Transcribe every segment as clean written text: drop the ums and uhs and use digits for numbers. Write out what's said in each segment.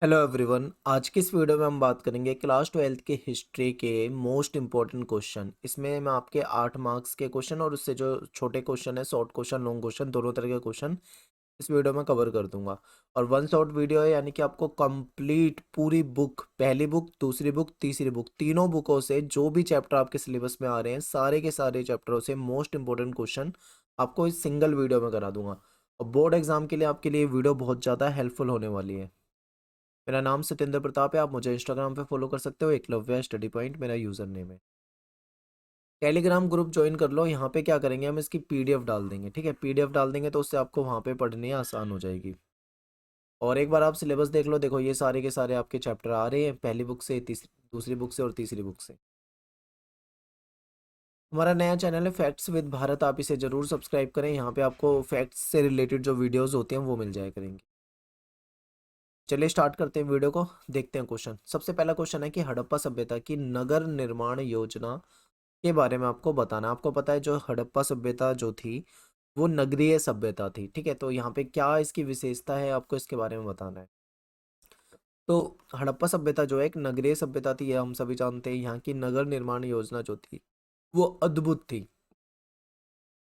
Hello everyone. आज की इस वीडियो में हम बात करेंगे क्लास 12th के हिस्ट्री के मोस्ट इम्पॉर्टेंट क्वेश्चन। इसमें मैं आपके 8 मार्क्स के क्वेश्चन और उससे जो छोटे क्वेश्चन है, शॉर्ट क्वेश्चन, लॉन्ग क्वेश्चन, दोनों तरह के क्वेश्चन इस वीडियो में कवर कर दूंगा। और वन शॉट वीडियो है, यानी कि आपको कंप्लीट पूरी बुक, पहली बुक, दूसरी बुक, तीसरी बुक, तीनों बुकों से जो भी चैप्टर आपके सिलेबस में आ रहे हैं, सारे के सारे चैप्टरों से मोस्ट इंपॉर्टेंट क्वेश्चन आपको इस सिंगल वीडियो में करा दूंगा। और बोर्ड एग्जाम के लिए आपके लिए वीडियो बहुत ज़्यादा हेल्पफुल होने वाली है। मेरा नाम सत्येंद्र प्रताप है। आप मुझे इंस्टाग्राम पे फॉलो कर सकते हो, एकलव्य स्टडी पॉइंट मेरा यूज़र नेम है। टेलीग्राम ग्रुप ज्वाइन कर लो। यहाँ पे क्या करेंगे, हम इसकी पीडीएफ डाल देंगे। ठीक है, पीडीएफ डाल देंगे तो उससे आपको वहाँ पे पढ़नी आसान हो जाएगी। और एक बार आप सिलेबस देख लो। देखो, ये सारे के सारे आपके चैप्टर आ रहे हैं, पहली बुक से, तीसरी, दूसरी बुक से और तीसरी बुक से। हमारा नया चैनल है फैक्ट्स विद भारत, आप इसे ज़रूर सब्सक्राइब करें। यहाँ पे आपको फैक्ट्स से रिलेटेड जो वीडियोज़ होते हैं वो मिल जाया करेंगे। चलिए स्टार्ट करते हैं वीडियो को, देखते हैं क्वेश्चन। सबसे पहला क्वेश्चन है कि हड़प्पा सभ्यता की नगर निर्माण योजना के बारे में आपको बताना। आपको पता है जो हड़प्पा सभ्यता जो थी वो नगरीय सभ्यता थी। ठीक है, तो यहाँ पे क्या इसकी विशेषता है, आपको इसके बारे में बताना है। तो हड़प्पा सभ्यता जो है एक नगरीय सभ्यता थी, ये हम सभी जानते हैं। यहाँ की नगर निर्माण योजना जो थी वो अद्भुत थी।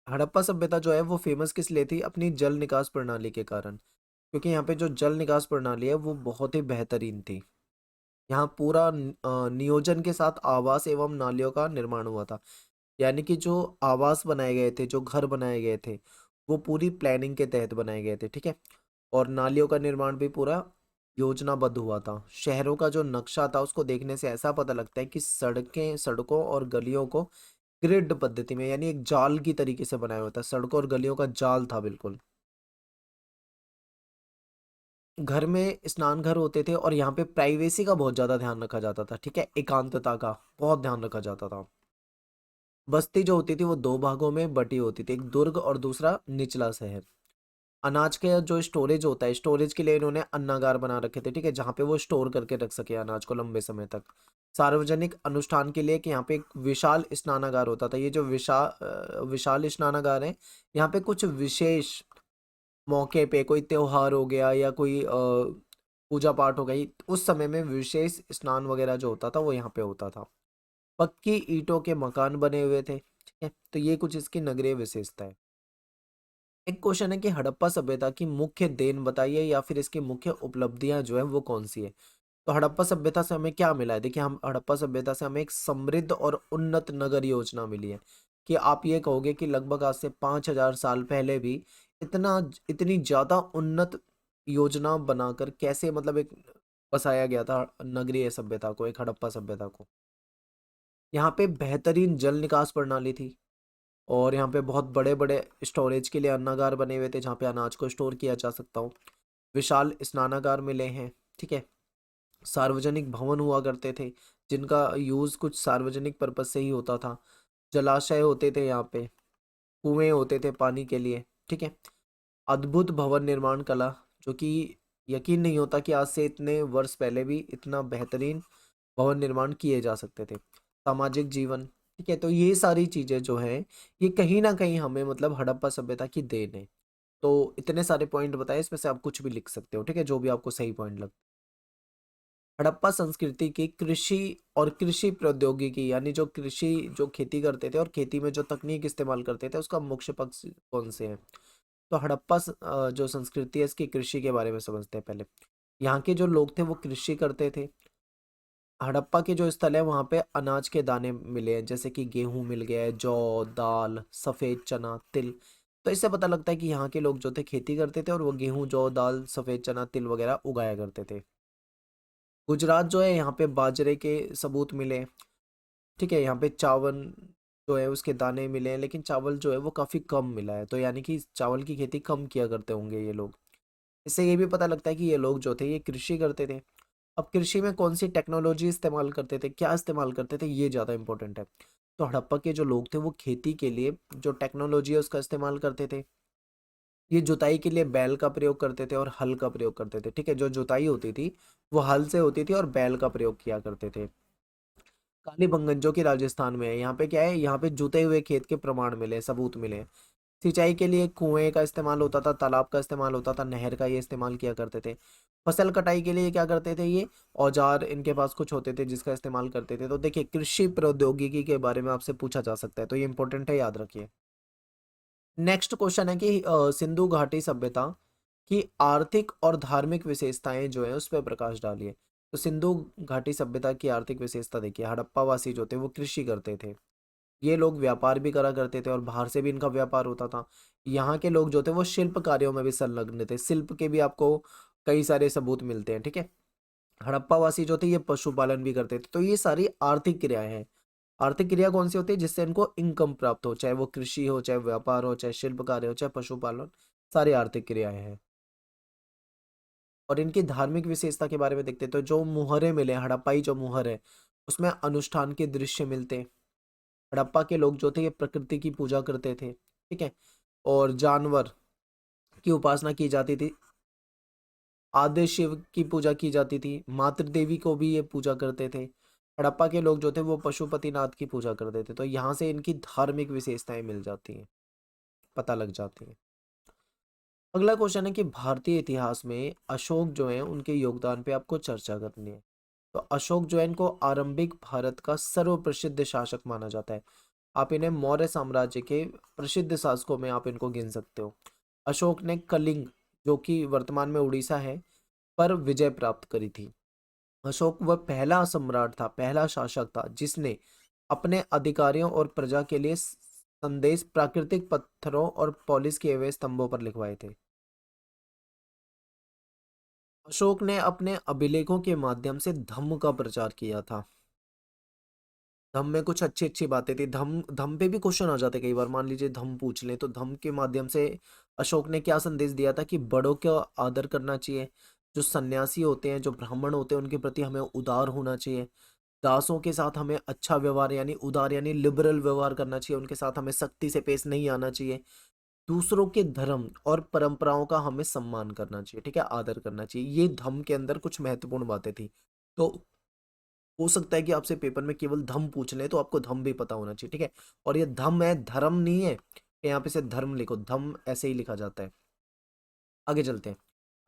हड़प्पा सभ्यता जो है वो फेमस किस लिए थी, अपनी जल निकास प्रणाली के कारण। क्योंकि यहाँ पे जो जल निकास प्रणाली है वो बहुत ही बेहतरीन थी। यहाँ पूरा नियोजन के साथ आवास एवं नालियों का निर्माण हुआ था। यानी कि जो आवास बनाए गए थे, जो घर बनाए गए थे, वो पूरी प्लानिंग के तहत बनाए गए थे। ठीक है, और नालियों का निर्माण भी पूरा योजनाबद्ध हुआ था। शहरों का जो नक्शा था उसको देखने से ऐसा पता लगता है कि सड़कों और गलियों को ग्रिड पद्धति में, यानी एक जाल की तरीके से बनाया हुआ था। सड़कों और गलियों का जाल था बिल्कुल। घर में स्नान घर होते थे और यहाँ पे प्राइवेसी का बहुत ज्यादा ध्यान रखा जाता था। ठीक है, एकांतता का बहुत ध्यान रखा जाता था। बस्ती जो होती थी वो दो भागों में बटी होती थी, एक दुर्ग और दूसरा निचला शहर। अनाज के जो स्टोरेज होता है, स्टोरेज के लिए इन्होंने अन्नागार बना रखे थे। ठीक है, जहाँ पे वो स्टोर करके रख सके अनाज को लंबे समय तक। सार्वजनिक अनुष्ठान के लिए कि यहाँ पे एक विशाल स्नानागार होता था। ये जो विशाल स्नानागार है, यहाँ पे कुछ विशेष मौके पे, कोई त्योहार हो गया या कोई पूजा पाठ हो गई, उस समय में विशेष स्नान वगैरह जो होता था वो यहाँ पे होता था। पक्की ईंटों के मकान बने हुए थे। ठीक है, तो ये कुछ इसकी नगरीय विशेषता है। एक क्वेश्चन है कि हड़प्पा सभ्यता की मुख्य देन बताइए या फिर इसकी मुख्य उपलब्धियां जो है वो कौन सी है। तो हड़प्पा सभ्यता से हमें क्या मिला है, देखिए, हम हड़प्पा सभ्यता से हमें एक समृद्ध और उन्नत नगर योजना मिली है। कि आप ये कहोगे कि लगभग आज से 5,000 साल पहले भी इतना इतनी ज्यादा उन्नत योजना बनाकर कैसे, मतलब एक बसाया गया था नगरीय सभ्यता को, एक हड़प्पा सभ्यता को। यहाँ पे बेहतरीन जल निकास प्रणाली थी। और यहाँ पे बहुत बड़े बड़े स्टोरेज के लिए अन्नागार बने हुए थे, जहाँ पे अनाज को स्टोर किया जा सकता हो। विशाल स्नानागार मिले हैं। ठीक है, सार्वजनिक भवन हुआ करते थे, जिनका यूज कुछ सार्वजनिक पर्पज से ही होता था। जलाशय होते थे यहाँ पे, कुएं होते थे पानी के लिए। ठीक है, अद्भुत भवन निर्माण कला, जो कि यकीन नहीं होता कि आज से इतने वर्ष पहले भी इतना बेहतरीन भवन निर्माण किए जा सकते थे। सामाजिक जीवन। ठीक है, तो ये सारी चीजें जो हैं, ये कहीं ना कहीं हमें, मतलब हड़प्पा सभ्यता की देन है। तो इतने सारे पॉइंट बताए, इसमें से आप कुछ भी लिख सकते हो। ठीक है, जो भी आपको सही पॉइंट लगे। हड़प्पा संस्कृति की कृषि और कृषि प्रौद्योगिकी, यानी जो कृषि, जो खेती करते थे और खेती में जो तकनीक इस्तेमाल करते थे, उसका मुख्य पक्ष कौन से हैं। तो हड़प्पा जो संस्कृति है, इसकी कृषि के बारे में समझते हैं पहले। यहाँ के जो लोग थे वो कृषि करते थे। हड़प्पा के जो स्थल है वहाँ पे अनाज के दाने मिले हैं, जैसे कि गेहूं मिल गया है, जौ, दाल, सफ़ेद चना, तिल। तो इससे पता लगता है कि यहाँ के लोग जो थे खेती करते थे और वो गेहूं, जौ, दाल, सफ़ेद चना, तिल वगैरह उगाया करते थे। गुजरात जो है, यहाँ पे बाजरे के सबूत मिले। ठीक है, यहाँ पे चावल जो है उसके दाने मिले हैं, लेकिन चावल जो है वो काफ़ी कम मिला है। तो यानी कि चावल की खेती कम किया करते होंगे ये लोग। इससे ये भी पता लगता है कि ये लोग जो थे ये कृषि करते थे। अब कृषि में कौन सी टेक्नोलॉजी इस्तेमाल करते थे, क्या इस्तेमाल करते थे, ये ज़्यादा इंपॉर्टेंट है। तो हड़प्पा के जो लोग थे वो खेती के लिए जो टेक्नोलॉजी है उसका इस्तेमाल करते थे। ये जुताई के लिए बैल का प्रयोग करते थे और हल का प्रयोग करते थे। ठीक है, जो जुताई होती थी वो हल से होती थी और बैल का प्रयोग किया करते थे। कालीबंगन जो कि राजस्थान में है, यहाँ पे क्या है, यहाँ पे जुते हुए खेत के प्रमाण मिले, सबूत मिले। सिंचाई के लिए कुएं का इस्तेमाल होता था, तालाब का इस्तेमाल होता था, नहर का ये इस्तेमाल किया करते थे। फसल कटाई के लिए क्या करते थे ये, औजार इनके पास कुछ होते थे जिसका इस्तेमाल करते थे। तो देखिए कृषि प्रौद्योगिकी के बारे में आपसे पूछा जा सकता है, तो ये इंपॉर्टेंट है, याद रखिए। नेक्स्ट क्वेश्चन है कि सिंधु घाटी सभ्यता की आर्थिक और धार्मिक विशेषताएं जो है उस पर प्रकाश डालिए। तो सिंधु घाटी सभ्यता की आर्थिक विशेषता देखिए, हड़प्पा वासी जो थे वो कृषि करते थे, ये लोग व्यापार भी करा करते थे और बाहर से भी इनका व्यापार होता था। यहाँ के लोग जो थे वो शिल्प कार्यों में भी संलग्न थे, शिल्प के भी आपको कई सारे सबूत मिलते हैं, ठीक है। हड़प्पा वासी जो थे ये पशुपालन भी करते थे। तो ये सारी आर्थिक क्रियाएं हैं। आर्थिक क्रिया कौन सी होती है, जिससे इनको इनकम प्राप्त हो, चाहे वो कृषि हो, चाहे व्यापार हो, चाहे शिल्प कार्य हो, चाहे पशुपालन, सारी आर्थिक क्रियाएं हैं। और इनकी धार्मिक विशेषता के बारे में देखते हैं, तो जो मुहरे मिले, हड़प्पाई जो मुहर है उसमें अनुष्ठान के दृश्य मिलते हैं। हड़प्पा के लोग जो थे ये प्रकृति की पूजा करते थे, ठीक है, और जानवर की उपासना की जाती थी, आद्य शिव की पूजा की जाती थी, मातृ देवी को भी ये पूजा करते थे। हड़प्पा के लोग जो थे वो पशुपतिनाथ की पूजा करते थे। तो यहाँ से इनकी धार्मिक विशेषताएं मिल जाती हैं, पता लग जाती हैं। अगला क्वेश्चन है कि भारतीय इतिहास में अशोक जो है उनके योगदान पे आपको चर्चा करनी है। तो अशोक जो है इनको आरंभिक भारत का सर्वप्रसिद्ध शासक माना जाता है। आप इन्हें मौर्य साम्राज्य के प्रसिद्ध शासकों में आप इनको गिन सकते हो। अशोक ने कलिंग, जो कि वर्तमान में उड़ीसा है, पर विजय प्राप्त करी थी। अशोक वह पहला सम्राट था, पहला शासक था जिसने अपने अधिकारियों और प्रजा के लिए संदेश प्राकृतिक पत्थरों और पॉलिश किए हुए स्तंभों पर लिखवाए थे। अशोक ने अपने अभिलेखों के माध्यम से धम्म का प्रचार किया था। धम्म में कुछ अच्छी अच्छी बातें थी। धम्म धम्म पे भी क्वेश्चन आ जाते कई बार, मान लीजिए धम्म पूछ लें, तो धम्म के माध्यम से अशोक ने क्या संदेश दिया था कि बड़ों का आदर करना चाहिए, जो सन्यासी होते हैं, जो ब्राह्मण होते हैं, उनके प्रति हमें उदार होना चाहिए, दासों के साथ हमें अच्छा व्यवहार यानी उदार यानी लिबरल व्यवहार करना चाहिए, उनके साथ हमें सख्ती से पेश नहीं आना चाहिए, दूसरों के धर्म और परंपराओं का हमें सम्मान करना चाहिए, ठीक है, आदर करना चाहिए। ये धम्म के अंदर कुछ महत्वपूर्ण बातें थी। तो हो सकता है कि आपसे पेपर में केवल धम्म पूछ ले, तो आपको धम्म भी पता होना चाहिए, ठीक है। और ये धम्म है, धर्म नहीं है, यहाँ पे से धर्म लिखो, धम्म ऐसे ही लिखा जाता है। आगे चलते हैं।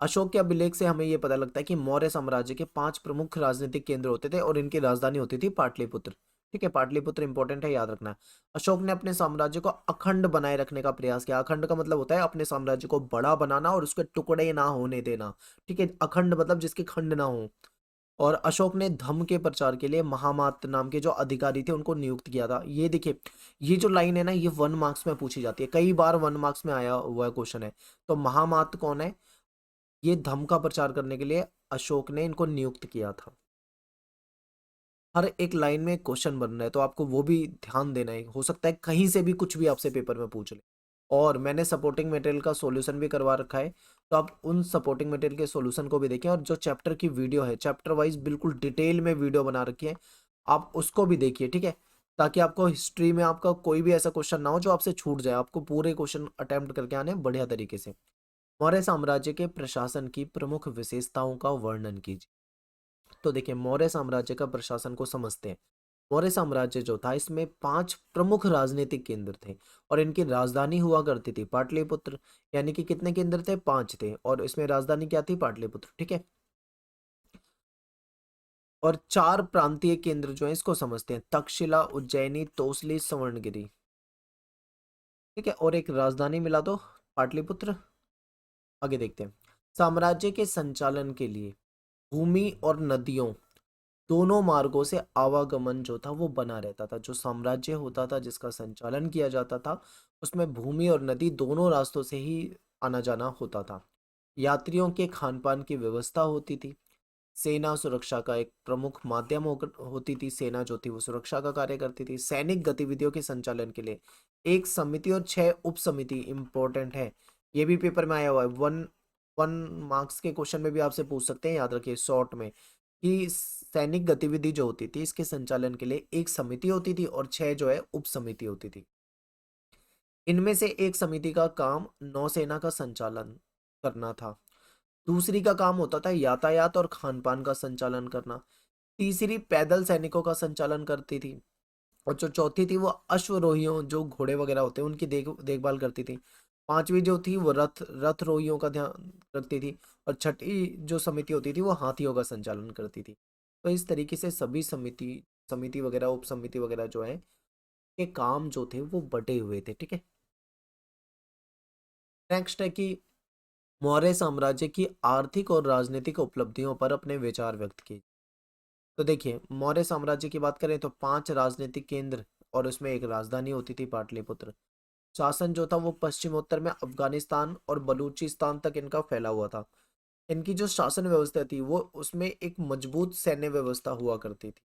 अशोक के अभिलेख से हमें यह पता लगता है कि मौर्य साम्राज्य के 5 प्रमुख राजनीतिक केंद्र होते थे और इनकी राजधानी होती थी पाटलिपुत्र, ठीक है। पाटलिपुत्र इंपॉर्टेंट है, याद रखना है। अशोक ने अपने साम्राज्य को अखंड बनाए रखने का प्रयास किया। अखंड का मतलब होता है अपने साम्राज्य को बड़ा बनाना और उसके टुकड़े ना होने देना, ठीक है। अखंड मतलब जिसके खंड ना हो। और अशोक ने धम्म के प्रचार के लिए महामात्र नाम के जो अधिकारी थे उनको नियुक्त किया था। ये देखिए, ये जो लाइन है ना, ये 1 मार्क्स में पूछी जाती है, कई बार 1 मार्क्स में आया हुआ क्वेश्चन है। तो महामात्र कौन है, ये धम्म का प्रचार करने के लिए अशोक ने इनको नियुक्त किया था। हर एक लाइन में क्वेश्चन बन रहा है, तो आपको वो भी ध्यान देना है, हो सकता है कहीं से भी कुछ भी आपसे पेपर में पूछ ले। और मैंने सपोर्टिंग मटेरियल का सॉल्यूशन भी करवा रखा है, तो आप उन सपोर्टिंग मटेरियल के सॉल्यूशन को भी देखें, और जो चैप्टर की वीडियो है, चैप्टर वाइज बिल्कुल डिटेल में वीडियो बना रखी है, आप उसको भी देखिए, ठीक है, ताकि आपको हिस्ट्री में आपका कोई भी ऐसा क्वेश्चन ना हो जो आपसे छूट जाए, आपको पूरे क्वेश्चन अटेम्प्ट करके आने हैं बढ़िया तरीके से। मौर्य साम्राज्य के प्रशासन की प्रमुख विशेषताओं का वर्णन कीजिए। तो देखिए, मौर्य साम्राज्य का प्रशासन को समझते हैं। मौर्य साम्राज्य जो था इसमें 5 प्रमुख राजनीतिक केंद्र थे और इनकी राजधानी हुआ करती थी पाटलिपुत्र। यानी कि कितने केंद्र थे, 5 थे, और इसमें राजधानी क्या थी, पाटलिपुत्र, ठीक है। और 4 प्रांतीय केंद्र जो है इसको समझते हैं, तक्षशिला, उज्जैनी, तोसली, सवर्णगिरी, ठीक है, और एक राजधानी मिला दो, पाटलिपुत्र। आगे देखते हैं। साम्राज्य के संचालन के लिए भूमि और नदियों दोनों मार्गों से आवागमन जो था वो बना रहता था। जो साम्राज्य होता था जिसका संचालन किया जाता था, उसमें भूमि और नदी दोनों रास्तों से ही आना जाना होता था। यात्रियों के खान पान की व्यवस्था होती थी। सेना सुरक्षा का एक प्रमुख माध्यम होती थी। सेना जो थी वो सुरक्षा का कार्य करती थी। सैनिक गतिविधियों के संचालन के लिए एक समिति और 6 उप समिति इंपॉर्टेंट है। ये भी पेपर में आया हुआ है, 1 मार्क्स के क्वेश्चन में भी आपसे पूछ सकते हैं, याद रखिए शॉर्ट में, कि सैनिक गतिविधि जो होती थी इसके संचालन के लिए एक समिति होती थी और 6 जो है उप समिति होती थी। इनमें से एक समिति का काम नौसेना का संचालन करना था, दूसरी का काम होता था यातायात और खान पान का संचालन करना, तीसरी पैदल सैनिकों का संचालन करती थी, और जो चौथी थी वो अश्वरोहियों जो घोड़े वगैरह होते हैं उनकी देखभाल करती थी। पांचवी जो थी वो रथ रथ रोहियों का ध्यान रखती थी, और छठी जो समिति होती थी वो हाथियों का संचालन करती थी। तो इस तरीके से सभी समिति समिति वगैरह उप समिति वगैरह जो है के काम जो थे वो बटे हुए थे, ठीक है। नेक्स्ट है कि मौर्य साम्राज्य की आर्थिक और राजनीतिक उपलब्धियों पर अपने विचार व्यक्त किए। तो देखिए, मौर्य साम्राज्य की बात करें तो 5 राजनीतिक केंद्र और उसमें एक राजधानी होती थी पाटलिपुत्र। शासन जो था वो पश्चिमोत्तर में अफगानिस्तान और बलूचिस्तान तक इनका फैला हुआ था। इनकी जो शासन व्यवस्था थी वो उसमें एक मजबूत सैन्य व्यवस्था हुआ करती थी।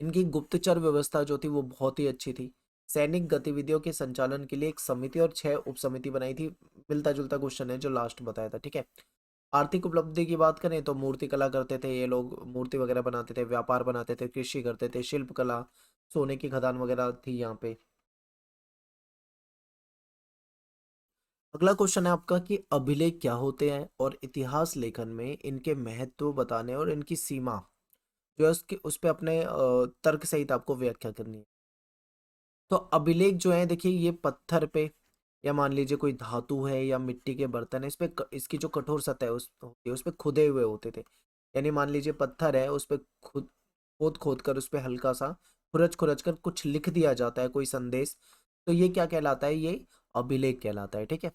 इनकी गुप्तचर व्यवस्था जो थी वो बहुत ही अच्छी थी। सैनिक गतिविधियों के संचालन के लिए एक समिति और 6 उप समिति बनाई थी। मिलता जुलता क्वेश्चन है जो लास्ट बताया था, ठीक है। आर्थिक उपलब्धि की बात करें तो मूर्ति कला करते थे ये लोग, मूर्ति वगैरह बनाते थे, व्यापार बनाते थे, कृषि करते थे, शिल्प कला, सोने की खदान वगैरह थी यहाँ पे। अगला क्वेश्चन है आपका कि अभिलेख क्या होते हैं और इतिहास लेखन में इनके महत्व बताने और इनकी सीमा जो है उसके उस पे अपने तर्क सहित आपको व्याख्या करनी है। तो अभिलेख जो है देखिए, ये पत्थर पे या मान लीजिए कोई धातु है या मिट्टी के बर्तन है, इस पे इसकी जो कठोर सतह है उस होती है उस पे खुदे हुए होते थे। यानी मान लीजिए पत्थर है, उस पे खुद खोद खोद कर उस पे हल्का सा खुरच खुरच कर कुछ लिख दिया जाता है, कोई संदेश। तो ये क्या कहलाता है? ये अभिलेख कहलाता है, ठीक है।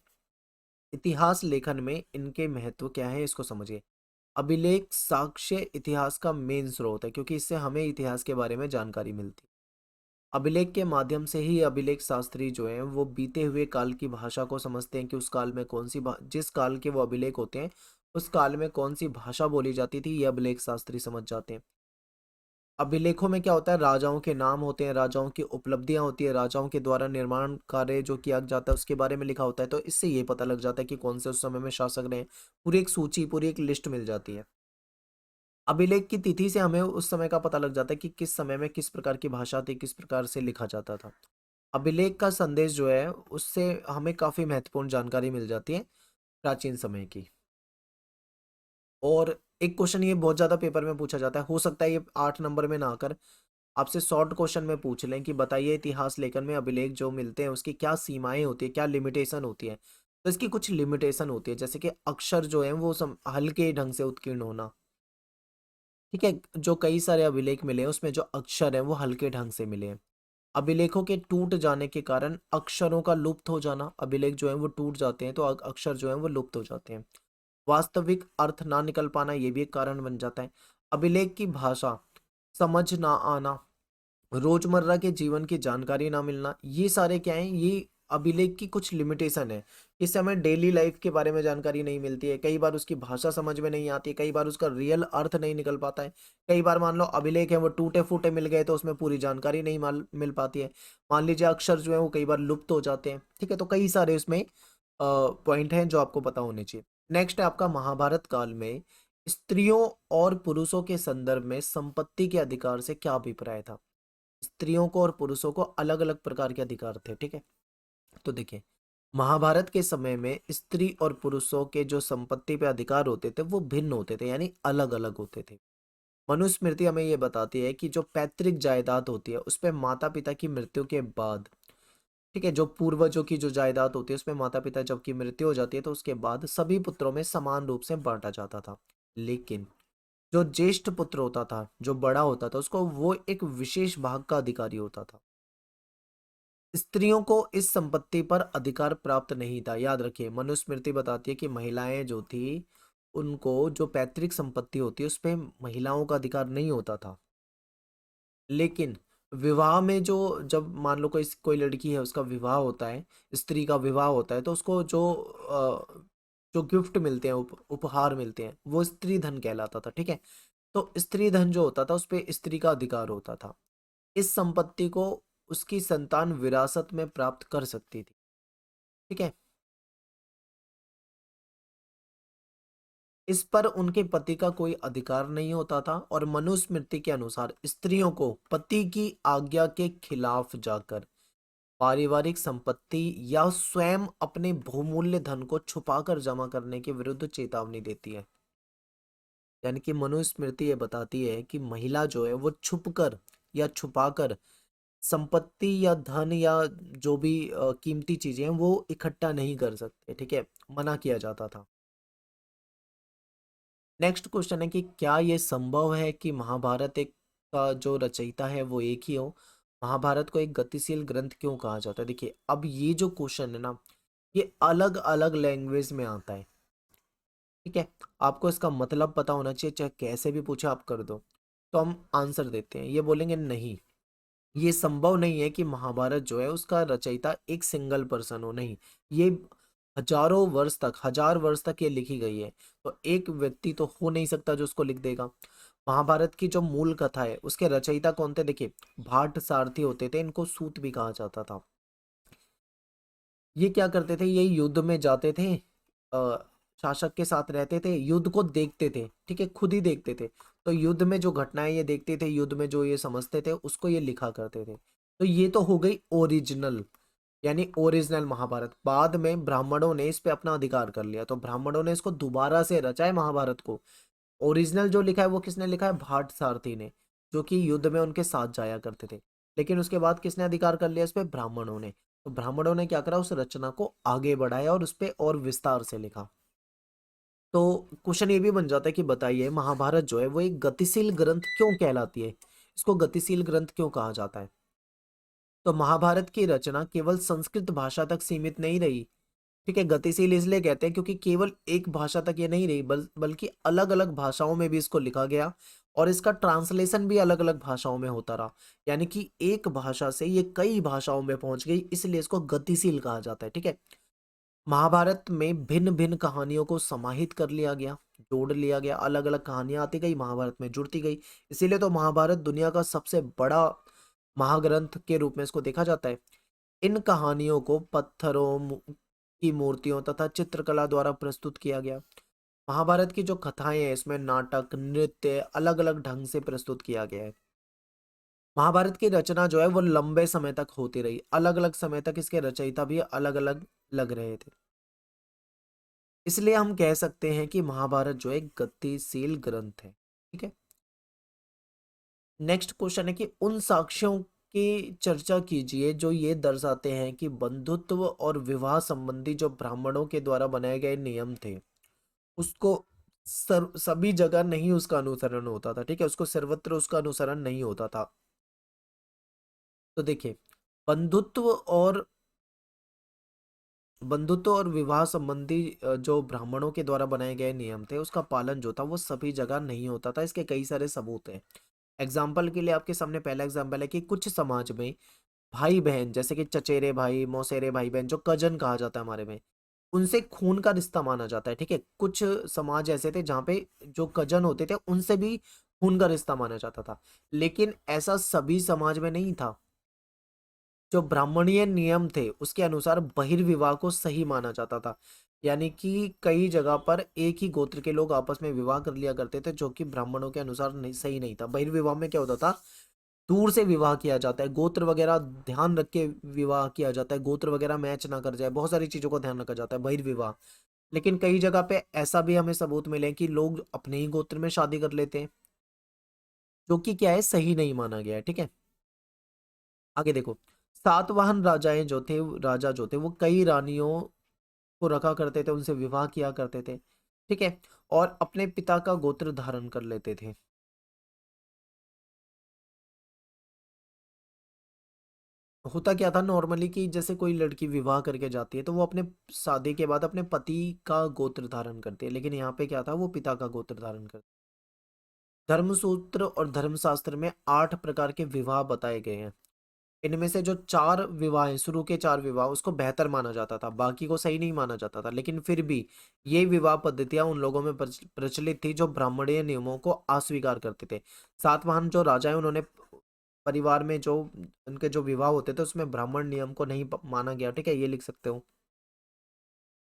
इतिहास लेखन में इनके महत्व क्या है इसको समझिए। अभिलेख साक्ष्य इतिहास का मेन स्रोत है, क्योंकि इससे हमें इतिहास के बारे में जानकारी मिलती है। अभिलेख के माध्यम से ही अभिलेख शास्त्री जो हैं वो बीते हुए काल की भाषा को समझते हैं कि उस काल में कौन सी जिस काल के वो अभिलेख होते हैं उस काल में कौन सी भाषा बोली जाती थी, ये अभिलेख शास्त्री समझ जाते हैं। अभिलेखों में क्या होता है? राजाओं के नाम होते हैं, राजाओं की उपलब्धियां होती है, राजाओं के द्वारा निर्माण कार्य जो किया जाता है उसके बारे में लिखा होता है। तो इससे ये पता लग जाता है कि कौन से उस समय में शासक रहे। पूरी एक सूची, पूरी एक लिस्ट मिल जाती है। अभिलेख की तिथि से हमें उस समय का पता लग जाता है कि किस समय में किस प्रकार की भाषा थी, किस प्रकार से लिखा जाता था। अभिलेख का संदेश जो है उससे हमें काफी महत्वपूर्ण जानकारी मिल जाती है प्राचीन समय की। और एक क्वेश्चन ये बहुत ज्यादा पेपर में पूछा जाता है, हो सकता है ये 8 नंबर में ना आकर आपसे शॉर्ट क्वेश्चन में पूछ लें कि बताइए इतिहास लेखन में अभिलेख जो मिलते हैं उसकी क्या सीमाएं होती है, क्या लिमिटेशन होती है। तो इसकी कुछ लिमिटेशन होती है, जैसे कि अक्षर जो है वो हल्के ढंग से उत्कीर्ण होना, ठीक है। जो कई सारे अभिलेख मिले हैं उसमें जो अक्षर हैं वो हल्के ढंग से मिले हैं। अभिलेखों के टूट जाने के कारण अक्षरों का लुप्त हो जाना, अभिलेख जो है वो टूट जाते हैं तो अक्षर जो है वो लुप्त हो जाते हैं। वास्तविक अर्थ ना निकल पाना ये भी एक कारण बन जाता है। अभिलेख की भाषा समझ ना आना, रोजमर्रा के जीवन की जानकारी ना मिलना, ये सारे क्या हैं? ये अभिलेख की कुछ लिमिटेशन है। इससे हमें डेली लाइफ के बारे में जानकारी नहीं मिलती है, कई बार उसकी भाषा समझ में नहीं आती है, कई बार उसका रियल अर्थ नहीं निकल पाता है। कई बार मान लो अभिलेख है वो टूटे फूटे मिल गए तो उसमें पूरी जानकारी नहीं मिल पाती है। मान लीजिए अक्षर जो है वो कई बार लुप्त हो जाते हैं, ठीक है। तो कई सारे उसमें पॉइंट हैं जो आपको पता होने चाहिए। नेक्स्ट है आपका महाभारत काल में स्त्रियों और पुरुषों के संदर्भ में संपत्ति के अधिकार से क्या अभिप्राय था। स्त्रियों को और पुरुषों को अलग अलग प्रकार के अधिकार थे, ठीक है। तो देखिए, महाभारत के समय में स्त्री और पुरुषों के जो संपत्ति पे अधिकार होते थे वो भिन्न होते थे, यानी अलग अलग होते थे। मनुस्मृति हमें ये बताती है कि जो पैतृक जायदाद होती है उस पे माता पिता की मृत्यु के बाद, ठीक है, जो पूर्वजों की जो जायदाद होती है उसमें माता पिता जब की मृत्यु हो जाती है तो उसके बाद सभी पुत्रों में समान रूप से बांटा जाता था। लेकिन जो ज्येष्ठ पुत्र होता था, जो बड़ा होता था, उसको वो एक विशेष भाग का अधिकारी होता था। स्त्रियों को इस संपत्ति पर अधिकार प्राप्त नहीं था। याद रखिए, मनुस्मृति बताती है कि महिलाएं जो थी उनको जो पैतृक संपत्ति होती है उस पे महिलाओं का अधिकार नहीं होता था। लेकिन विवाह में जो, जब मान लो कोई लड़की है उसका विवाह होता है, स्त्री का विवाह होता है, तो उसको जो गिफ्ट मिलते हैं, उपहार मिलते हैं, वो स्त्री धन कहलाता था, ठीक है। तो स्त्री धन जो होता था उस पे स्त्री का अधिकार होता था। इस संपत्ति को उसकी संतान विरासत में प्राप्त कर सकती थी, ठीक है। इस पर उनके पति का कोई अधिकार नहीं होता था, और मनुस्मृति के अनुसार स्त्रियों को पति की आज्ञा के खिलाफ जाकर पारिवारिक संपत्ति या स्वयं अपने बहुमूल्य धन को छुपाकर जमा करने के विरुद्ध चेतावनी देती है। यानी कि मनुस्मृति ये बताती है कि महिला जो है वो छुपकर या छुपाकर संपत्ति या धन या जो भी कीमती चीजें हैं वो इकट्ठा नहीं कर सकते, ठीक है, मना किया जाता था। नेक्स्ट क्वेश्चन है कि क्या ये संभव है कि महाभारत एक का जो रचयिता है वो एक ही हो? महाभारत को एक गतिशील ग्रंथ क्यों कहा जाता है? देखिए, अब ये जो क्वेश्चन है ना, ये अलग अलग लैंग्वेज में आता है, ठीक है। आपको इसका मतलब पता होना चाहिए, चाहे कैसे भी पूछे आप कर दो। तो हम आंसर देते हैं, ये बोलेंगे नहीं, ये संभव नहीं है कि महाभारत जो है उसका रचयिता एक सिंगल पर्सन हो, नहीं। ये हजारों वर्ष तक, 1000 वर्ष तक ये लिखी गई है, तो एक व्यक्ति तो हो नहीं सकता जो उसको लिख देगा। महाभारत की जो मूल कथा है उसके रचयिता कौन थे? देखिए, भाट सारथी होते थे, इनको सूत भी कहा जाता था। ये क्या करते थे? ये युद्ध में जाते थे, शासक के साथ रहते थे, युद्ध को देखते थे, ठीक है, खुद ही देखते थे। तो युद्ध में जो घटनाएं ये देखते थे, युद्ध में जो ये समझते थे, उसको ये लिखा करते थे। तो ये तो हो गई ओरिजिनल, यानी ओरिजिनल महाभारत। बाद में ब्राह्मणों ने इस पे अपना अधिकार कर लिया, तो ब्राह्मणों ने इसको दोबारा से रचा है महाभारत को। ओरिजिनल जो लिखा है वो किसने लिखा है? भाट सारथी ने, जो कि युद्ध में उनके साथ जाया करते थे। लेकिन उसके बाद किसने अधिकार कर लिया इस पे? ब्राह्मणों ने। तो ब्राह्मणों ने क्या करा? उस रचना को आगे बढ़ाया और उस पे और विस्तार से लिखा। तो क्वेश्चन ये भी बन जाता है कि बताइए, महाभारत जो है वो एक गतिशील ग्रंथ क्यों कहलाती है? इसको गतिशील ग्रंथ क्यों कहा जाता है? तो महाभारत की रचना केवल संस्कृत भाषा तक सीमित नहीं रही, ठीक है। गतिशील इसलिए कहते हैं क्योंकि केवल एक भाषा तक ये नहीं रही, बल्कि अलग अलग भाषाओं में भी इसको लिखा गया, और इसका ट्रांसलेशन भी अलग अलग भाषाओं में होता रहा। यानी कि एक भाषा से ये कई भाषाओं में पहुंच गई, इसलिए इसको गतिशील कहा जाता है, ठीक है। महाभारत में भिन्न भिन्न कहानियों को समाहित कर लिया गया, जोड़ लिया गया, अलग अलग कहानियां आती गई, महाभारत में जुड़ती गई। इसीलिए तो महाभारत दुनिया का सबसे बड़ा महाग्रंथ के रूप में इसको देखा जाता है। इन कहानियों को पत्थरों की मूर्तियों तथा चित्रकला द्वारा प्रस्तुत किया गया। महाभारत की जो कथाएं हैं इसमें नाटक, नृत्य अलग अलग ढंग से प्रस्तुत किया गया है। महाभारत की रचना जो है वो लंबे समय तक होती रही, अलग अलग समय तक इसके रचयिता भी अलग अलग लग रहे थे। इसलिए हम कह सकते हैं कि महाभारत जो है एक गतिशील ग्रंथ है, ठीक है। नेक्स्ट क्वेश्चन है कि उन साक्ष्यों की चर्चा कीजिए जो ये दर्शाते हैं कि बंधुत्व और विवाह संबंधी जो ब्राह्मणों के द्वारा बनाए गए नियम थे, उसको सभी जगह नहीं उसका अनुसरण होता था, ठीक है, उसको सर्वत्र उसका अनुसरण नहीं होता था। तो देखिए, बंधुत्व और बंधुत्व और विवाह संबंधी जो ब्राह्मणों के द्वारा बनाए गए नियम थे उसका पालन जो था वो सभी जगह नहीं होता था। इसके कई सारे सबूत हैं। एग्जाम्पल के लिए आपके सामने पहला एग्जाम्पल है कि कुछ समाज में भाई बहन, जैसे कि चचेरे भाई, मौसेरे भाई बहन, जो कजन कहा जाता है हमारे में, उनसे खून का रिश्ता माना जाता है, ठीक है। कुछ समाज ऐसे थे जहाँ पे जो कजन होते थे उनसे भी खून का रिश्ता माना जाता था, लेकिन ऐसा सभी समाज में नहीं था। जो ब्राह्मणीय नियम थे उसके अनुसार बहिर्विवाह को सही माना जाता था, यानी कि कई जगह पर एक ही गोत्र के लोग आपस में विवाह कर लिया करते थे, जो कि ब्राह्मणों के अनुसार नहीं, सही नहीं था। बहिर्विवाह में क्या होता था? दूर से विवाह किया जाता है, गोत्र वगैरह ध्यान रख के विवाह किया जाता है, गोत्र वगैरह मैच ना कर जाए, बहुत सारी चीजों का ध्यान रखा जाता है बहिर्विवाह। लेकिन कई जगह पे ऐसा भी हमें सबूत मिले कि लोग अपने ही गोत्र में शादी कर लेते हैं, जो कि क्या है, सही नहीं माना गया है, ठीक है। आगे देखो, सातवाहन राजाएं जो थे, राजा जो थे वो कई रानियों को रखा करते थे, उनसे विवाह किया करते थे, ठीक है, और अपने पिता का गोत्र धारण कर लेते थे। होता क्या था नॉर्मली कि जैसे कोई लड़की विवाह करके जाती है तो वो अपने शादी के बाद अपने पति का गोत्र धारण करती है, लेकिन यहाँ पे क्या था, वो पिता का गोत्र धारण करती। धर्मसूत्र और धर्मशास्त्र में 8 प्रकार के विवाह बताए गए हैं। इनमें से जो 4 विवाह हैं, शुरू के 4 विवाह, उसको बेहतर माना जाता था, बाकी को सही नहीं माना जाता था। लेकिन फिर भी ये विवाह पद्धतियां उन लोगों में प्रचलित थी जो ब्राह्मणीय नियमों को अस्वीकार करते थे। सातवाहन जो राजा है उन्होंने परिवार में जो उनके जो विवाह होते थे उसमें ब्राह्मण नियम को नहीं माना गया, ठीक है, ये लिख सकते हो।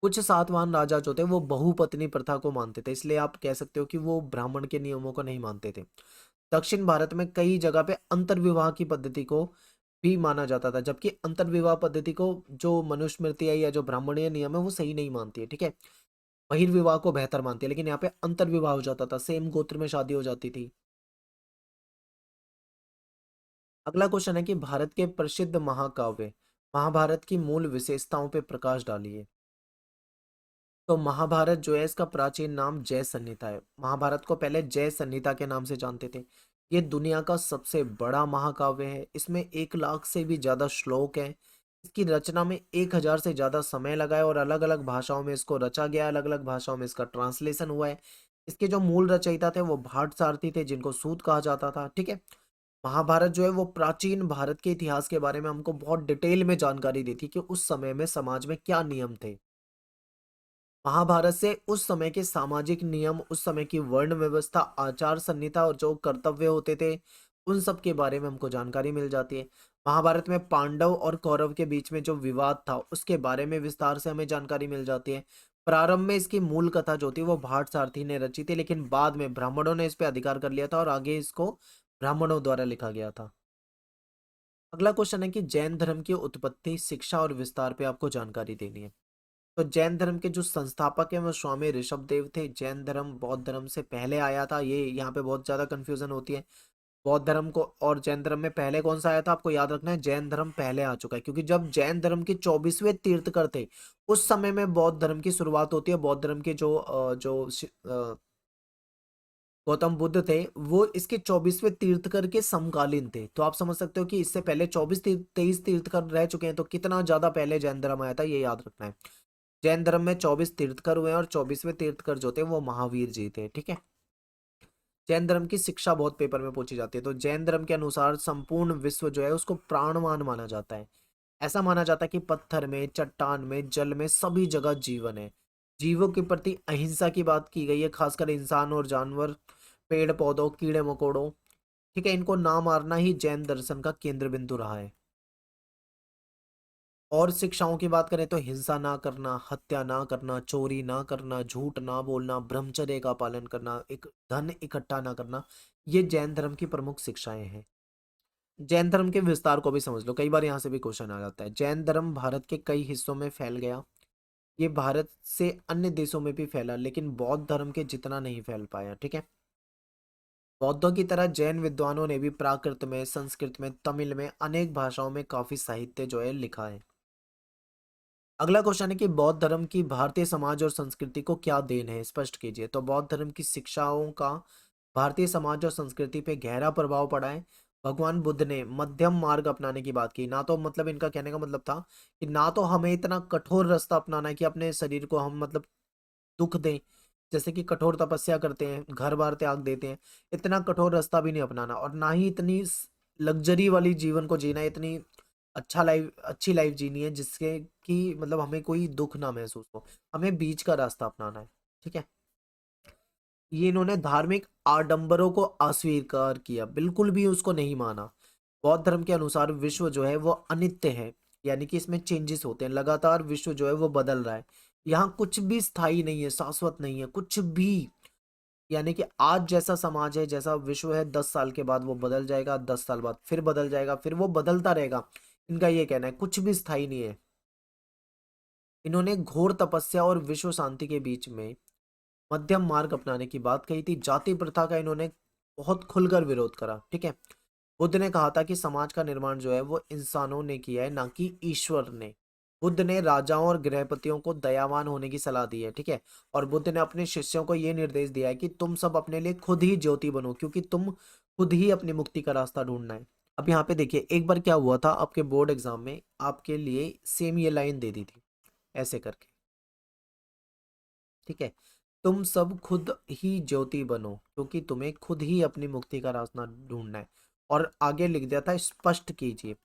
कुछ सातवाहन राजा जो थे वो बहुपत्नी प्रथा को मानते थे, इसलिए आप कह सकते हो कि वो ब्राह्मण के नियमों को नहीं मानते थे। दक्षिण भारत में कई जगह पे अंतर्विवाह की पद्धति को भी माना जाता था, जबकि अंतर्विवाह पद्धति को जो मनुस्मृति है या जो ब्राह्मणीय नियम है वो सही नहीं मानती है, ठीक है। बहिर्विवाह को बेहतर मानती है, लेकिन यहाँ पे अंतर्विवाह हो जाता था, सेम गोत्र में शादी हो जाती थी। अगला क्वेश्चन है कि भारत के प्रसिद्ध महाकाव्य महाभारत की मूल विशेषताओं पे प्रकाश डालिए। तो महाभारत जो है इसका प्राचीन नाम जय संहिता है। महाभारत को पहले जय संहिता के नाम से जानते थे। ये दुनिया का सबसे बड़ा महाकाव्य है। इसमें 1 लाख से भी ज्यादा श्लोक हैं। इसकी रचना में 1,000 से ज्यादा समय लगा है और अलग अलग भाषाओं में इसको रचा गया है। अलग अलग भाषाओं में इसका ट्रांसलेशन हुआ है। इसके जो मूल रचयिता थे वो भाट सारथी थे, जिनको सूत कहा जाता था। ठीक है। महाभारत जो है वो प्राचीन भारत के इतिहास के बारे में हमको बहुत डिटेल में जानकारी देती है कि उस समय में समाज में क्या नियम थे। महाभारत से उस समय के सामाजिक नियम, उस समय की वर्ण व्यवस्था, आचार संहिता और जो कर्तव्य होते थे, उन सब के बारे में हमको जानकारी मिल जाती है। महाभारत में पांडव और कौरव के बीच में जो विवाद था उसके बारे में विस्तार से हमें जानकारी मिल जाती है। प्रारंभ में इसकी मूल कथा जो थी वो भाट सारथी ने रची थी, लेकिन बाद में ब्राह्मणों ने इस पे अधिकार कर लिया था और आगे इसको ब्राह्मणों द्वारा लिखा गया था। अगला क्वेश्चन है कि जैन धर्म की उत्पत्ति, शिक्षा और विस्तार पे आपको जानकारी देनी है। तो जैन धर्म के जो संस्थापक हैं वो स्वामी ऋषभदेव थे। जैन धर्म बौद्ध धर्म से पहले आया था। ये यहाँ पे बहुत ज्यादा कंफ्यूजन होती है बौद्ध धर्म को और जैन धर्म में। पहले कौन सा आया था आपको याद रखना है, जैन धर्म पहले आ चुका है, क्योंकि जब जैन धर्म के 24वें तीर्थकर थे उस समय में बौद्ध धर्म की शुरुआत होती है। बौद्ध धर्म के गौतम बुद्ध थे वो इसके 24वें तीर्थकर के समकालीन थे। तो आप समझ सकते हो कि इससे पहले 23 तीर्थकर रह चुके हैं, तो कितना ज्यादा पहले जैन धर्म आया था ये याद रखना है। जैन धर्म में 24 तीर्थकर हुए हैं और 24वें तीर्थकर जो थे वो महावीर जी थे। ठीक है। जैन धर्म की शिक्षा बहुत पेपर में पूछी जाती है। तो जैन धर्म के अनुसार संपूर्ण विश्व जो है उसको प्राणवान माना जाता है। ऐसा माना जाता है कि पत्थर में, चट्टान में, जल में, सभी जगह जीवन है। जीवों के प्रति अहिंसा की बात की गई है, खासकर इंसान और जानवर, पेड़ पौधों, कीड़े मकोड़ों। ठीक है। इनको ना मारना ही जैन दर्शन का केंद्र बिंदु रहा है। और शिक्षाओं की बात करें तो हिंसा ना करना, हत्या ना करना, चोरी ना करना, झूठ ना बोलना, ब्रह्मचर्य का पालन करना, एक धन इकट्ठा ना करना, ये जैन धर्म की प्रमुख शिक्षाएं हैं। जैन धर्म के विस्तार को भी समझ लो, कई बार यहाँ से भी क्वेश्चन आ जाता है। जैन धर्म भारत के कई हिस्सों में फैल गया। ये भारत से अन्य देशों में भी फैला, लेकिन बौद्ध धर्म के जितना नहीं फैल पाया। ठीक है। बौद्धों की तरह जैन विद्वानों ने भी प्राकृत में, संस्कृत में, तमिल में, अनेक भाषाओं में काफी साहित्य जो है लिखा है। अगला क्वेश्चन है कि बौद्ध धर्म की भारतीय समाज और संस्कृति को क्या देन है, स्पष्ट कीजिए। तो बौद्ध धर्म की शिक्षाओं का भारतीय समाज और संस्कृति पे गहरा प्रभाव पड़ा है। भगवान बुद्ध ने मध्यम मार्ग अपनाने की बात की। ना तो मतलब इनका कहने का मतलब था कि ना तो हमें इतना कठोर रास्ता अपनाना है कि अपने शरीर को हम मतलब दुख दें, जैसे कि कठोर तपस्या करते हैं, घर बार त्याग देते हैं, इतना कठोर रास्ता भी नहीं अपनाना, और ना ही इतनी लग्जरी वाली जीवन को जीना है, इतनी अच्छी लाइफ जीनी है जिसके कि मतलब हमें कोई दुख ना महसूस हो। हमें बीच का रास्ता अपनाना है। ठीक है। ये इन्होंने धार्मिक आडंबरों को अस्वीकार किया, बिल्कुल भी उसको नहीं माना। बौद्ध धर्म के अनुसार विश्व जो है वो अनित्य है, यानी कि इसमें चेंजेस होते हैं लगातार। विश्व जो है वो बदल रहा है। यहाँ कुछ भी स्थायी नहीं है, शाश्वत नहीं है कुछ भी। यानी कि आज जैसा समाज है, जैसा विश्व है, 10 साल के बाद वो बदल जाएगा, 10 साल बाद फिर बदल जाएगा, फिर वो बदलता रहेगा। इनका ये कहना है कुछ भी स्थायी नहीं है। इन्होंने घोर तपस्या और विश्व शांति के बीच में मध्यम मार्ग अपनाने की बात कही थी। जाति प्रथा का इन्होंने बहुत खुलकर विरोध करा। ठीक है। बुद्ध ने कहा था कि समाज का निर्माण जो है वो इंसानों ने किया है, ना कि ईश्वर ने। बुद्ध ने राजाओं और गृहपतियों को दयावान होने की सलाह दी है। ठीक है। और बुद्ध ने अपने शिष्यों को यह निर्देश दिया है कि तुम सब अपने लिए खुद ही ज्योति बनो, क्योंकि तुम खुद ही अपनी मुक्ति का रास्ता ढूंढना है। अब यहाँ पे देखिए, एक बार क्या हुआ था आपके बोर्ड एग्जाम में, आपके लिए सेम ये लाइन दे दी थी ऐसे करके। ठीक है। तुम सब खुद ही ज्योति बनो, क्योंकि तुम्हें खुद ही अपनी मुक्ति का रास्ता ढूंढना है। और आगे लिख दिया था स्पष्ट कीजिए।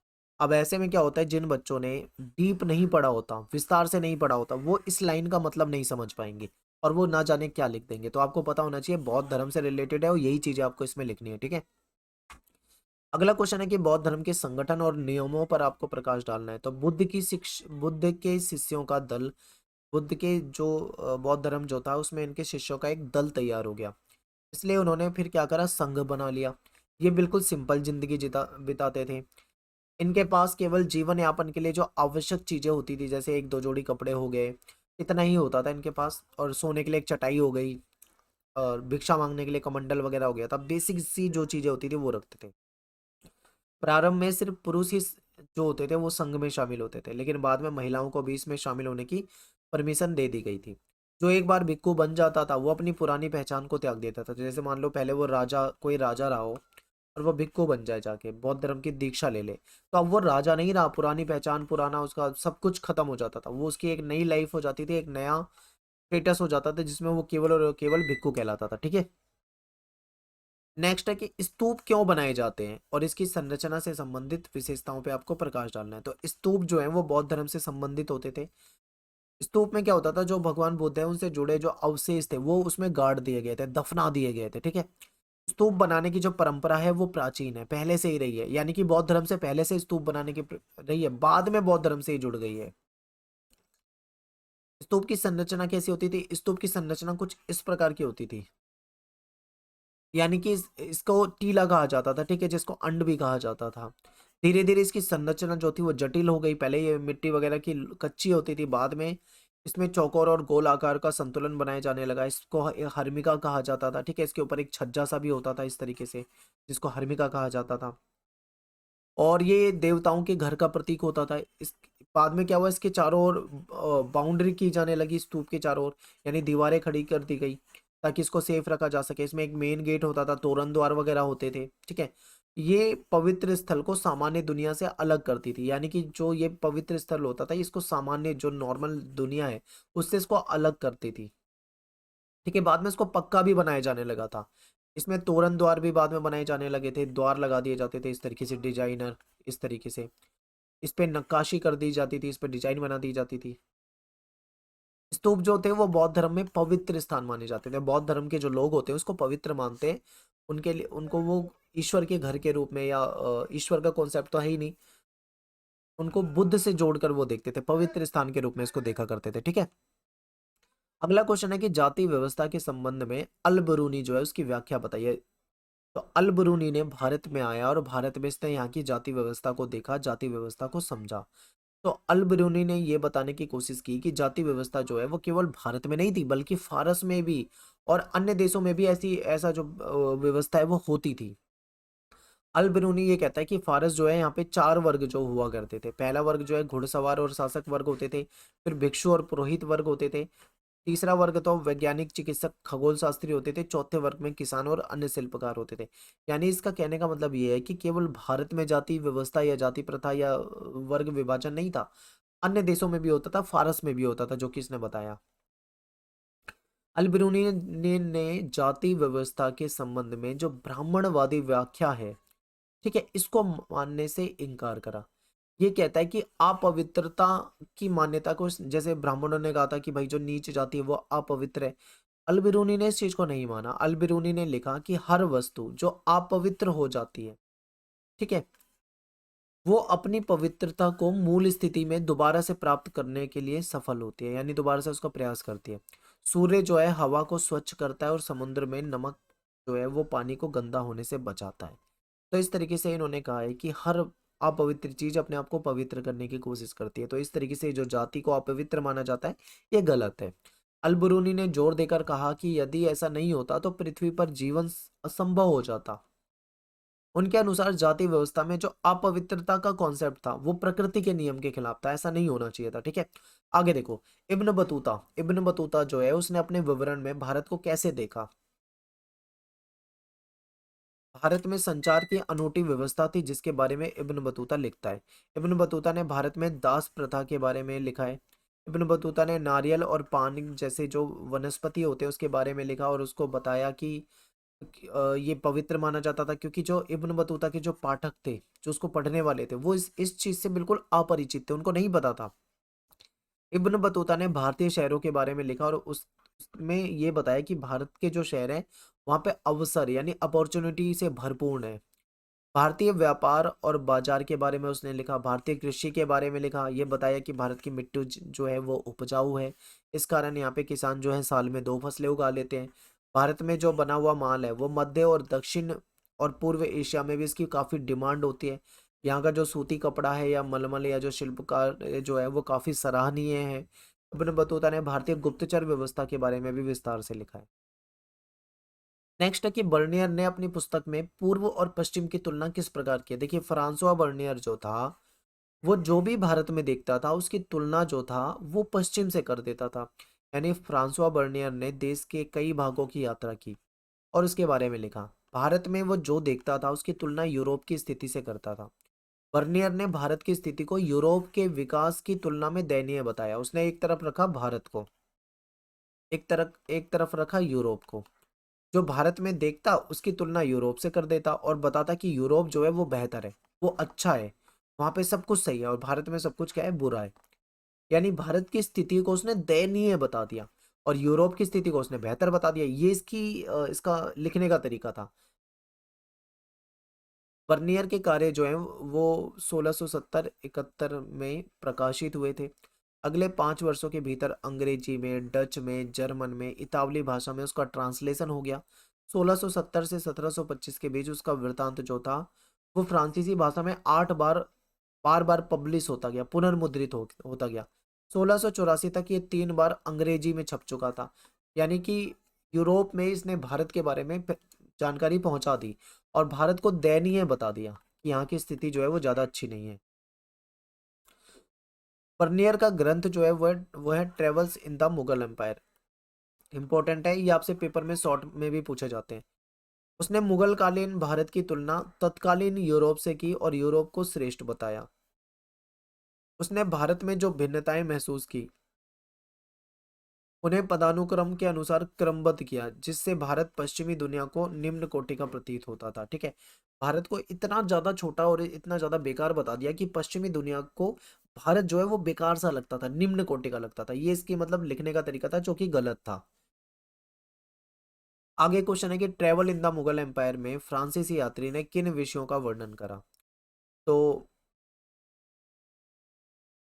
अब ऐसे में क्या होता है, जिन बच्चों ने डीप नहीं पढ़ा होता, विस्तार से नहीं पढ़ा होता, वो इस लाइन का मतलब नहीं समझ पाएंगे और वो ना जाने क्या लिख देंगे। तो आपको पता होना चाहिए बौद्ध धर्म से रिलेटेड है और यही चीजें आपको इसमें लिखनी है। ठीक है। अगला क्वेश्चन है कि बौद्ध धर्म के संगठन और नियमों पर आपको प्रकाश डालना है। तो बुद्ध के शिष्यों का दल, बुद्ध के जो बौद्ध धर्म जो था उसमें इनके शिष्यों का एक दल तैयार हो गया। इसलिए उन्होंने फिर क्या करा, संघ बना लिया। ये बिल्कुल सिंपल जिंदगी बिताते थे। इनके पास केवल जीवन यापन के लिए जो आवश्यक चीजें होती थी, जैसे एक दो जोड़ी कपड़े हो गए, इतना ही होता था इनके पास, और सोने के लिए एक चटाई हो गई, और भिक्षा मांगने के लिए कमंडल वगैरह हो गया था। बेसिक सी जो चीजें होती थी वो रखते थे। प्रारंभ में सिर्फ पुरुष ही जो होते थे वो संघ में शामिल होते थे, लेकिन बाद में महिलाओं को भी इसमें शामिल होने की परमिशन दे दी गई थी। जो एक बार भिक्खु बन जाता था वो अपनी पुरानी पहचान को त्याग देता था। जैसे मान लो पहले वो राजा, कोई राजा रहा हो और वो भिक्खु बन जाए, जाके बौद्ध धर्म की दीक्षा ले ले, तो अब वो राजा नहीं रहा, पुरानी पहचान, पुराना उसका सब कुछ खत्म हो जाता था। वो उसकी एक नई लाइफ हो जाती थी, एक नया स्टेटस हो जाता था जिसमें वो केवल और केवल भिक्खु कहलाता था। ठीक है। नेक्स्ट है कि स्तूप क्यों बनाए जाते हैं और इसकी संरचना से संबंधित विशेषताओं पे आपको प्रकाश डालना है। तो स्तूप जो है वो बौद्ध धर्म से संबंधित होते थे। स्तूप में क्या होता था, जो भगवान बुद्ध है उनसे जुड़े जो अवशेष थे वो उसमें गाड़ दिए गए थे, दफना दिए गए थे। ठीक है। स्तूप बनाने की जो परंपरा है वो प्राचीन है, पहले से ही रही है, यानी कि बौद्ध धर्म से पहले से स्तूप बनाने की रही है, बाद में बौद्ध धर्म से ही जुड़ गई है। स्तूप की संरचना कैसी होती थी? स्तूप की संरचना कुछ इस प्रकार की होती थी, यानी कि इसको टीला कहा जाता था, ठीक है, जिसको अंड भी कहा जाता था। धीरे धीरे इसकी संरचना जो थी वो जटिल हो गई। पहले ये मिट्टी वगैरह की कच्ची होती थी, बाद में इसमें चौकोर और गोल आकार का संतुलन बनाया जाने लगा। इसको हर्मिका कहा जाता था। ठीक है। इसके ऊपर एक छज्जा सा भी होता था इस तरीके से, जिसको हर्मिका कहा जाता था। और ये देवताओं के घर का प्रतीक होता था। इस बाद में क्या हुआ, इसके चारों ओर बाउंड्री की जाने लगी स्तूप के चारों ओर, यानी दीवारें खड़ी कर दी गई ताकि इसको सेफ रखा जा सके। इसमें एक मेन गेट होता था, तोरण द्वार वगैरह होते थे। ठीक है। ये पवित्र स्थल को सामान्य दुनिया से अलग करती थी, यानी कि जो ये पवित्र स्थल होता था इसको सामान्य जो नॉर्मल दुनिया है उससे इसको अलग करती थी। ठीक है। बाद में इसको पक्का भी बनाया जाने लगा था। इसमें तोरण द्वार भी बाद में बनाए जाने लगे थे, द्वार लगा दिए जाते थे इस तरीके से, डिजाइनर इस तरीके से। इस पे नक्काशी कर दी जाती थी, इस पे डिजाइन बना दी जाती थी। स्तूप जो थे वो बौद्ध धर्म में पवित्र स्थान माने जाते थे। बौद्ध धर्म के जो लोग होते हैं उसको पवित्र मानते हैं। उनके लिए उनको वो ईश्वर के घर के रूप में, या ईश्वर का कॉन्सेप्ट तो है ही नहीं, उनको बुद्ध से जोड़कर वो देखते थे, पवित्र स्थान के रूप में इसको देखा करते थे। ठीक है। अगला क्वेश्चन है कि जाति व्यवस्था के संबंध में अल बरूनी जो है उसकी व्याख्या बताइए। तो अल बरूनी ने भारत में आया और भारत में इसने यहाँ की जाति व्यवस्था को देखा, जाति व्यवस्था को समझा। तो अल बरूनी ने ये बताने की कोशिश की कि जाति व्यवस्था जो है वो केवल भारत में नहीं थी, बल्कि फारस में भी और अन्य देशों में भी ऐसी ऐसा जो व्यवस्था है वो होती थी। अल बरूनी ये कहता है कि फारस जो है यहाँ पे चार वर्ग जो हुआ करते थे। पहला वर्ग जो है घुड़सवार और शासक वर्ग होते थे, फिर भिक्षु और पुरोहित वर्ग होते थे, तीसरा वर्ग तो वैज्ञानिक, चिकित्सक, खगोल शास्त्री होते थे, चौथे वर्ग में किसान और अन्य शिल्पकार होते थे। यानी इसका कहने का मतलब ये है कि केवल भारत में जाति व्यवस्था या जाति प्रथा या वर्ग विभाजन नहीं था, अन्य देशों में भी होता था, फारस में भी होता था, जो कि इसने बताया। अल बिरूनी ने जाति व्यवस्था के संबंध में जो ब्राह्मणवादी व्याख्या है, ठीक है, इसको मानने से इनकार करा। ये कहता है कि अपवित्रता की मान्यता को, जैसे ब्राह्मणों ने कहा था कि भाई जो नीच जाति है वो अपवित्र है, अलबिरूनी ने इस चीज को नहीं माना। अलबिरूनी ने लिखा कि हर वस्तु जो अपवित्र हो जाती है, ठीक है, वो अपनी पवित्रता को मूल स्थिति में दोबारा से प्राप्त करने के लिए सफल होती है, यानी दोबारा से उसका प्रयास करती है। सूर्य जो है हवा को स्वच्छ करता है और समुद्र में नमक जो है वो पानी को गंदा होने से बचाता है। तो इस तरीके से इन्होंने कहा है कि हर अपवित्र चीज अपने आप को पवित्र करने की कोशिश करती है। तो इस तरीके से जो जाति को अपवित्र माना जाता है ये गलत है। अलबरूनी ने जोर देकर कहा कि यदि ऐसा नहीं होता तो पृथ्वी पर जीवन असंभव हो जाता। उनके अनुसार जाति व्यवस्था में जो अपवित्रता का कॉन्सेप्ट था वो प्रकृति के नियम के खिलाफ था, ऐसा नहीं होना चाहिए था। ठीक है। आगे देखो, इब्न बतूता जो है उसने अपने विवरण में भारत को कैसे देखा। भारत में संचार की अनूठी व्यवस्था थी जिसके बारे में इब्न बतूता लिखता है। इब्न बतूता ने भारत में दास प्रथा के बारे में लिखा है। इब्न बतूता ने नारियल और पान जैसे जो वनस्पति होते हैं उसके बारे में लिखा और उसको बताया कि ये पवित्र माना जाता था, क्योंकि जो इब्न बतूता के जो पाठक थे, जो उसको पढ़ने वाले थे, वो इस चीज से बिल्कुल अपरिचित थे, उनको नहीं पता था। इब्न बतूता ने भारतीय शहरों के बारे में लिखा और उसमें ये बताया कि भारत के जो शहर हैं वहाँ पे अवसर यानी अपॉर्चुनिटी से भरपूर है। भारतीय व्यापार और बाजार के बारे में उसने लिखा, भारतीय कृषि के बारे में लिखा, ये बताया कि भारत की मिट्टी जो है वो उपजाऊ है, इस कारण यहाँ पे किसान जो है साल में दो फसलें उगा लेते हैं। भारत में जो बना हुआ माल है वो मध्य और दक्षिण और पूर्व एशिया में भी इसकी काफ़ी डिमांड होती है। यहाँ का जो सूती कपड़ा है या मलमल या जो शिल्पकार जो है वो काफ़ी सराहनीय है। इब्न बतूता ने भारतीय गुप्तचर व्यवस्था के बारे में भी विस्तार से लिखा है। नेक्स्ट है कि बर्नियर ने अपनी पुस्तक में पूर्व और पश्चिम की तुलना किस प्रकार की है। देखिए फ्रांसवा बर्नियर जो था वो जो भी भारत में देखता था उसकी तुलना जो था वो पश्चिम से कर देता था। यानी फ्रांसवा बर्नियर ने देश के कई भागों की यात्रा की और उसके बारे में लिखा। भारत में वो जो देखता था उसकी तुलना यूरोप की स्थिति से करता था। बर्नियर ने भारत की स्थिति को यूरोप के विकास की तुलना में दयनीय बताया। उसने एक तरफ रखा भारत को, एक तरफ रखा यूरोप को। जो भारत में देखता उसकी तुलना यूरोप से कर देता और बताता कि यूरोप जो है वो बेहतर है, वो अच्छा है, वहां पे सब कुछ सही है और भारत में सब कुछ क्या है, बुरा है। यानी भारत की स्थिति को उसने दयनीय बता दिया और यूरोप की स्थिति को उसने बेहतर बता दिया। ये इसका लिखने का तरीका था। बर्नियर के कार्य जो हैं वो 1670-71 में प्रकाशित हुए थे। अगले 5 वर्षों के भीतर अंग्रेजी में, डच में, जर्मन में, इतावली भाषा में उसका ट्रांसलेशन हो गया। 1670 से 1725 के बीच उसका वृत्तांत जो था वो फ्रांसीसी भाषा में 8 बार बार बार पब्लिश होता गया, पुनर्मुद्रित होता गया। 1684 तक ये 3 बार अंग्रेजी में छप चुका था। यानी कि यूरोप में इसने भारत के बारे में जानकारी पहुंचा दी और भारत को दयनीय बता दिया कि यहाँ की स्थिति जो है वो ज्यादा अच्छी नहीं है। बर्नियर का ग्रंथ जो है वो है travels in the Mughal empire. Important है, ये आपसे पेपर में शॉर्ट में भी पूछे जाते हैं। उसने मुगल कालीन भारत की तुलना तत्कालीन यूरोप से की और यूरोप को श्रेष्ठ बताया। उसने भारत में जो भिन्नताएं महसूस की उन्हें पदानुक्रम के अनुसार क्रमबद्ध किया, जिससे भारत पश्चिमी दुनिया को निम्न कोटि का प्रतीत होता था। ठीक है, भारत को इतना ज्यादा छोटा और इतना ज्यादा बेकार बता दिया कि पश्चिमी दुनिया को भारत जो है वो बेकार सा लगता था, निम्न कोटि का लगता था। ये इसकी मतलब लिखने का तरीका था जो कि गलत था। आगे क्वेश्चन है कि travel in the Mughal empire में फ्रांसीसी यात्री ने किन विषयों का वर्णन करा। तो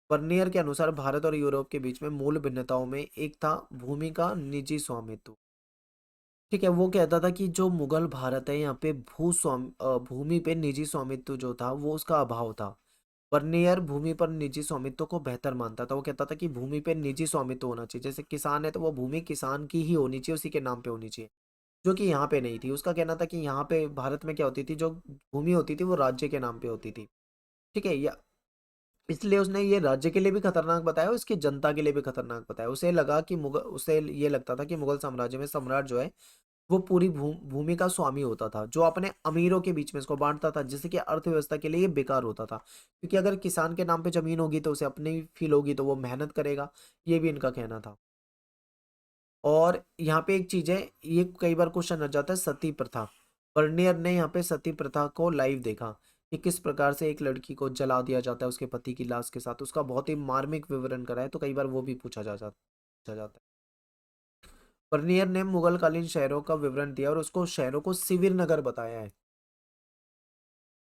बर्नियर के अनुसार भारत और यूरोप के बीच में मूल भिन्नताओं में एक था भूमि का निजी स्वामित्व। ठीक है, वो कहता था कि जो मुगल भारत है यहाँ पे भूमि पे निजी स्वामित्व जो था वो उसका अभाव था। बर्नियर भूमि पर निजी स्वामित्व को बेहतर मानता था। वो कहता था कि भूमि पे निजी स्वामित्व होना चाहिए, जैसे किसान है तो वो भूमि किसान की ही होनी चाहिए, उसी के नाम पे होनी चाहिए, जो कि यहाँ पे नहीं थी। उसका कहना था कि यहाँ पे भारत में क्या होती थी, जो भूमि होती थी वो राज्य के नाम पे होती थी। ठीक है, या इसलिए उसने ये राज्य के लिए भी खतरनाक बताया और इसकी जनता के लिए भी खतरनाक बताया। उसे ये लगता था कि मुगल साम्राज्य में सम्राट जो है वो पूरी भूमि का स्वामी होता था, जो अपने अमीरों के बीच में इसको बांटता था, जिससे कि अर्थव्यवस्था के लिए ये बेकार होता था। क्योंकि अगर किसान के नाम पे जमीन होगी तो उसे अपनी फील होगी तो वो मेहनत करेगा। ये भी इनका कहना था। और यहाँ पे एक चीज है, ये कई बार क्वेश्चन आ जाता है, सती प्रथा। बर्नियर ने यहाँ पे सती प्रथा को लाइव देखा कि किस प्रकार से एक लड़की को जला दिया जाता है उसके पति की लाश के साथ। उसका बहुत ही मार्मिक विवरण करा है, तो कई बार वो भी पूछा जाता है। बर्नियर ने मुगल कालीन शहरों का विवरण दिया और उसको शहरों को सिविर नगर बताया है।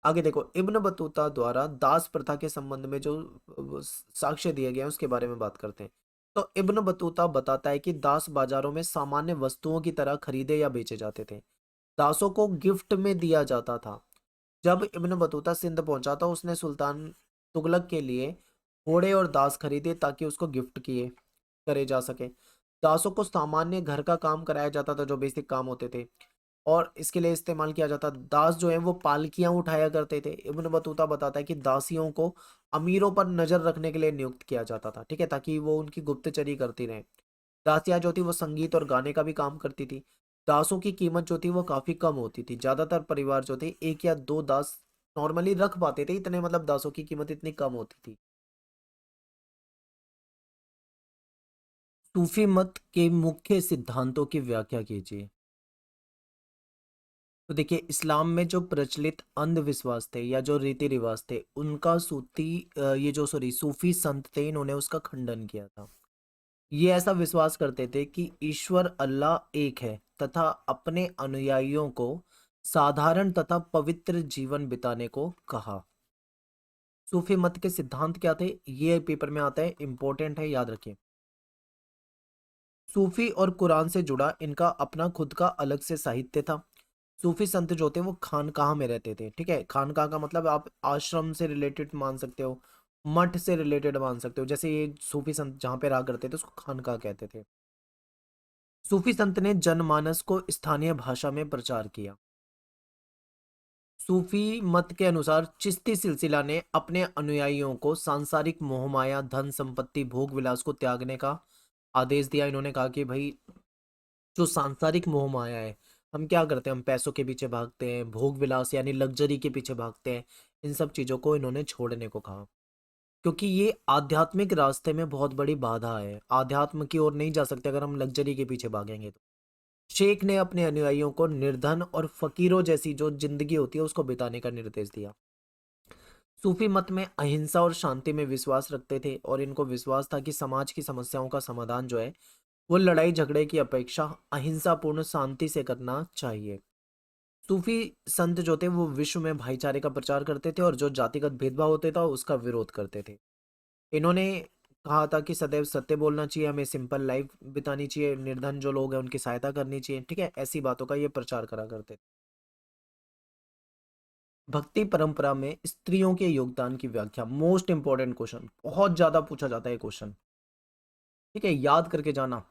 आगे देखो, इब्न बतूता द्वारा दास प्रथा के संबंध में जो साक्ष्य दिए गए हैं उसके बारे में बात करते हैं। तो इब्न बतूता बताता है कि दास बाजारों में सामान्य वस्तुओं की तरह खरीदे या बेचे जाते थे। दासों को गिफ्ट में दिया जाता था। जब इब्न बतूता सिंध पहुंचा तो उसने सुल्तान तुगलक के लिए घोड़े और दास खरीदे ताकि उसको गिफ्ट किए करे जा सके। दासों को सामान्य घर का काम कराया जाता था, जो बेसिक काम होते थे, और इसके लिए इस्तेमाल किया जाता। दास जो है वो पालकियां उठाया करते थे। इब्न बतूता बताता है कि दासियों को अमीरों पर नजर रखने के लिए नियुक्त किया जाता था, ठीक है, ताकि वो उनकी गुप्तचरी करती रहे। दासियां जो थी वो संगीत और गाने का भी काम करती थी। दासों की कीमत जो थी वो काफी कम होती थी। ज्यादातर परिवार जो थे एक या दो दास नॉर्मली रख पाते थे, इतने मतलब दासों की कीमत इतनी कम होती थी। सूफी मत के मुख्य सिद्धांतों की व्याख्या कीजिए। तो देखिए, इस्लाम में जो प्रचलित अंधविश्वास थे या जो रीति रिवाज थे उनका ये जो सॉरी सूफी संत थे इन्होंने उसका खंडन किया था। ये ऐसा विश्वास करते थे कि ईश्वर अल्लाह एक है तथा अपने अनुयायियों को साधारण तथा पवित्र जीवन बिताने को कहा। सूफी मत के सिद्धांत क्या थे, ये पेपर में आता है, इंपॉर्टेंट है, याद रखें। सूफी और कुरान से जुड़ा इनका अपना खुद का अलग से साहित्य था। सूफी संत जो थे वो खानकाह में रहते थे। ठीक है, खानकाह का मतलब आप आश्रम से रिलेटेड मान सकते हो, मठ से रिलेटेड मान सकते हो। जैसे ये सूफी संत जहाँ पे रहा करते थे उसको खानकाह कहते थे। सूफी संत ने जनमानस को स्थानीय भाषा में प्रचार किया। सूफी मत के अनुसार चिश्ती सिलसिला ने अपने अनुयायियों को सांसारिक मोहमाया, धन संपत्ति, भोग विलास को त्यागने का आदेश दिया। इन्होंने कहा कि भाई जो सांसारिक मोह माया है, हम क्या करते हैं, हम पैसों के पीछे भागते हैं, भोग विलास यानी लग्जरी के पीछे भागते हैं। इन सब चीजों को इन्होंने छोड़ने को कहा, क्योंकि ये आध्यात्मिक रास्ते में बहुत बड़ी बाधा है। आध्यात्म की ओर नहीं जा सकते अगर हम लग्जरी के पीछे भागेंगे तो। शेख ने अपने अनुयायियों को निर्धन और फकीरों जैसी जो जिंदगी होती है उसको बिताने का निर्देश दिया। सूफी मत में अहिंसा और शांति में विश्वास रखते थे और इनको विश्वास था कि समाज की समस्याओं का समाधान जो है वो लड़ाई झगड़े की अपेक्षा अहिंसापूर्ण शांति से करना चाहिए। सूफी संत जो थे वो विश्व में भाईचारे का प्रचार करते थे और जो जातिगत भेदभाव होते था उसका विरोध करते थे। इन्होंने कहा था कि सदैव सत्य बोलना चाहिए, हमें सिंपल लाइफ बितानी चाहिए, निर्धन जो लोग हैं उनकी सहायता करनी चाहिए, ठीक है, ऐसी बातों का ये प्रचार करा करते थे। भक्ति परंपरा में स्त्रियों के योगदान की व्याख्या, मोस्ट इंपॉर्टेंट क्वेश्चन, बहुत ज्यादा पूछा जाता है क्वेश्चन, ठीक है, याद करके जाना।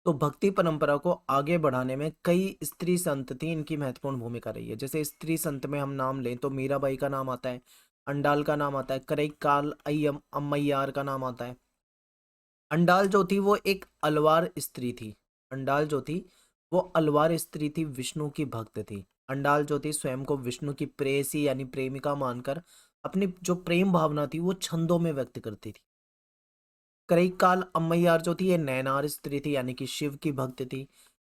तो भक्ति परंपरा को आगे बढ़ाने में कई स्त्री संत थी, इनकी महत्वपूर्ण भूमिका रही है। जैसे स्त्री संत में हम नाम लें तो मीराबाई का नाम आता है, अंडाल का नाम आता है, करईकाल अय्यम अम्मैयार का नाम आता है। अंडाल जो थी वो एक अलवार स्त्री थी। अंडाल जो थी वो अलवार स्त्री थी, विष्णु की भक्त थी। अंडाल जो थी स्वयं को विष्णु की प्रेयसी यानी प्रेमिका मानकर अपनी जो प्रेम भावना थी वो छंदों में व्यक्त करती थी। करईकाल अम्मैयार जो थी ये नैनार स्त्री थी यानी कि शिव की भक्त थी।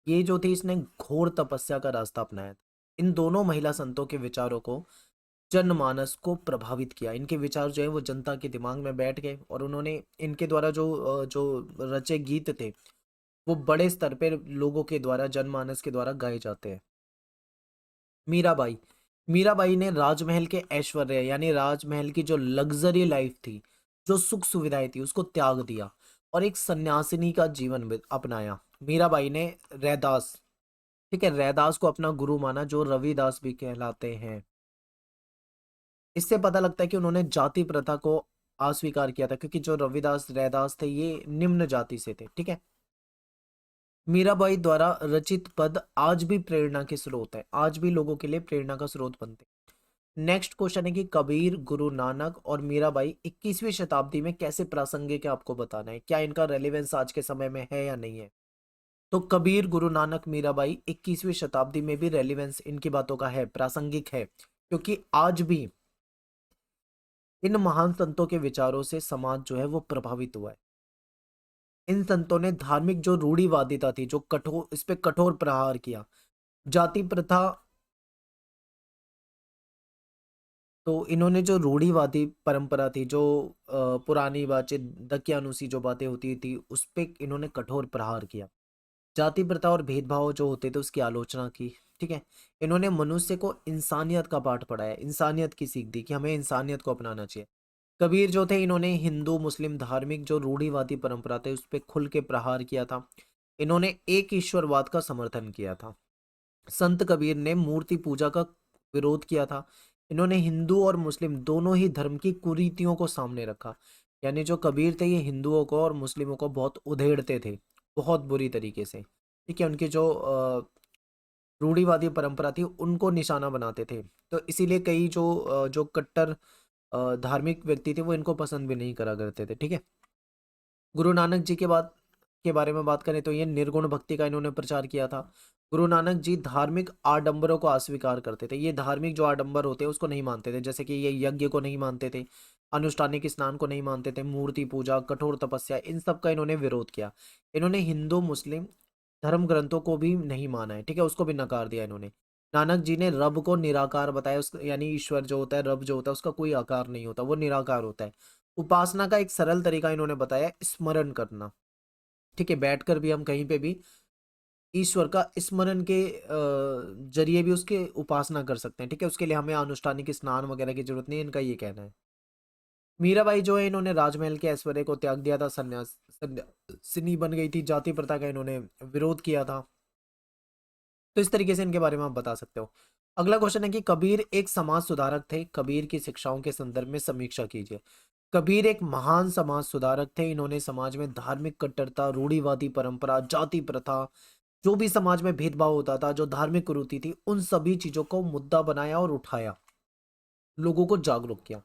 ये जो थी इसने घोर तपस्या का रास्ता अपनाया था। इन दोनों महिला संतों के विचारों को जनमानस को प्रभावित किया। इनके विचार जो है वो जनता के दिमाग में बैठ गए और उन्होंने इनके द्वारा जो रचे गीत थे वो बड़े स्तर पे लोगों के द्वारा, जनमानस के द्वारा गाए जाते हैं। मीराबाई, मीराबाई ने राजमहल के ऐश्वर्य यानी राजमहल की जो लग्जरी लाइफ थी, जो सुख सुविधाएं थी, उसको त्याग दिया और एक सन्यासिनी का जीवन अपनाया। मीराबाई ने रैदास, ठीक है, रैदास को अपना गुरु माना, जो रविदास भी कहलाते हैं। इससे पता लगता है कि उन्होंने जाति प्रथा को अस्वीकार किया था, क्योंकि जो रविदास रैदास थे ये निम्न जाति से थे, ठीक है। मीराबाई द्वारा रचित पद आज भी प्रेरणा के स्रोत है, आज भी लोगों के लिए प्रेरणा का स्रोत बनते हैं। नेक्स्ट क्वेश्चन है कि कबीर, गुरु नानक और मीराबाई 21वीं शताब्दी में कैसे प्रासंगिक है, आपको बताना है, क्या इनका रेलेवेंस आज के समय में है या नहीं है। तो कबीर, गुरु नानक, मीराबाई 21वीं शताब्दी में भी रेलेवेंस इनकी बातों का है, प्रासंगिक है, क्योंकि आज भी इन महान संतों के विचारों से समाज जो है वो प्रभावित हुआ है। इन संतों ने धार्मिक जो रूढ़िवादिता थी, जो कठोर, इस पे कठोर प्रहार किया। जाति प्रथा, तो इन्होंने जो रूढ़िवादी परंपरा थी, जो पुरानी बातें, दकियानुसी जो बातें होती थी, उस पे इन्होंने कठोर प्रहार किया। जाति प्रथा और भेदभाव जो होते थे उसकी आलोचना की, ठीक है। इन्होंने मनुष्य को इंसानियत का पाठ पढ़ाया, इंसानियत की सीख दी कि हमें इंसानियत को अपनाना चाहिए। कबीर जो थे इन्होंने हिंदू मुस्लिम धार्मिक जो रूढ़िवादी परंपरा थे उस पर खुल के प्रहार किया था। इन्होंने एक ईश्वरवाद का समर्थन किया था। संत कबीर ने मूर्ति पूजा का विरोध किया था। इन्होंने हिंदू और मुस्लिम दोनों ही धर्म की कुरीतियों को सामने रखा। यानी जो कबीर थे ये हिंदुओं को और मुस्लिमों को बहुत उधेड़ते थे, बहुत बुरी तरीके से, ठीक है। उनकी जो रूढ़िवादी परंपरा थी उनको निशाना बनाते थे। तो इसीलिए कई जो कट्टर धार्मिक व्यक्ति थे वो इनको पसंद भी नहीं करा करते थे, ठीक है। गुरु नानक जी के बारे में बात करें तो ये निर्गुण भक्ति का इन्होंने प्रचार किया था। गुरु नानक जी धार्मिक आडंबरों को अस्वीकार करते थे। ये धार्मिक जो आडंबर होते हैं उसको नहीं मानते थे, जैसे कि ये यज्ञ को नहीं मानते थे, अनुष्ठानिक स्नान को नहीं मानते थे, मूर्ति पूजा, कठोर तपस्या, इन सब का इन्होंने विरोध किया। इन्होंने हिंदू मुस्लिम धर्म ग्रंथों को भी नहीं माना है, ठीक है, उसको भी नकार दिया इन्होंने। नानक जी ने रब को निराकार बताया, उस यानी ईश्वर जो होता है, रब जो होता है, उसका कोई आकार नहीं होता, वो निराकार होता है। उपासना का एक सरल तरीका इन्होंने बताया, स्मरण करना, ठीक है, बैठकर भी हम कहीं पे भी ईश्वर का स्मरण के जरिए भी उसके उपासना कर सकते हैं, ठीक है। उसके लिए हमें अनुष्ठानिक स्नान वगैरह की जरूरत नहीं है, इनका ये कहना है। मीराबाई जो है इन्होंने राजमहल के ऐश्वर्य को त्याग दिया था, सन्यासिनी बन गई थी, जाति प्रथा का इन्होंने विरोध किया था। तो इस तरीके से इनके बारे में आप बता सकते हो। अगला क्वेश्चन है कि कबीर एक समाज सुधारक थे, कबीर की शिक्षाओं के संदर्भ में समीक्षा कीजिए। कबीर एक महान समाज सुधारक थे। इन्होंने समाज में धार्मिक कट्टरता, रूढ़िवादी परंपरा, जाति प्रथा, जो भी समाज में भेदभाव होता था, जो धार्मिक कुरीति थी, उन सभी चीजों को मुद्दा बनाया और उठाया, लोगों को जागरूक किया।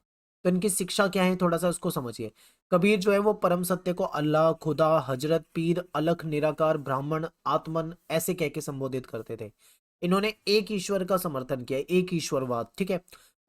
तो इनकी शिक्षा क्या है, थोड़ा सा उसको समझिए। कबीर जो है वो परम सत्य को अल्लाह, खुदा, हजरत, पीर, अलख, निराकार, ब्राह्मण, आत्मन ऐसे कह के संबोधित करते थे। इन्होंने एक ईश्वर का समर्थन किया, एक ईश्वरवाद, ठीक है।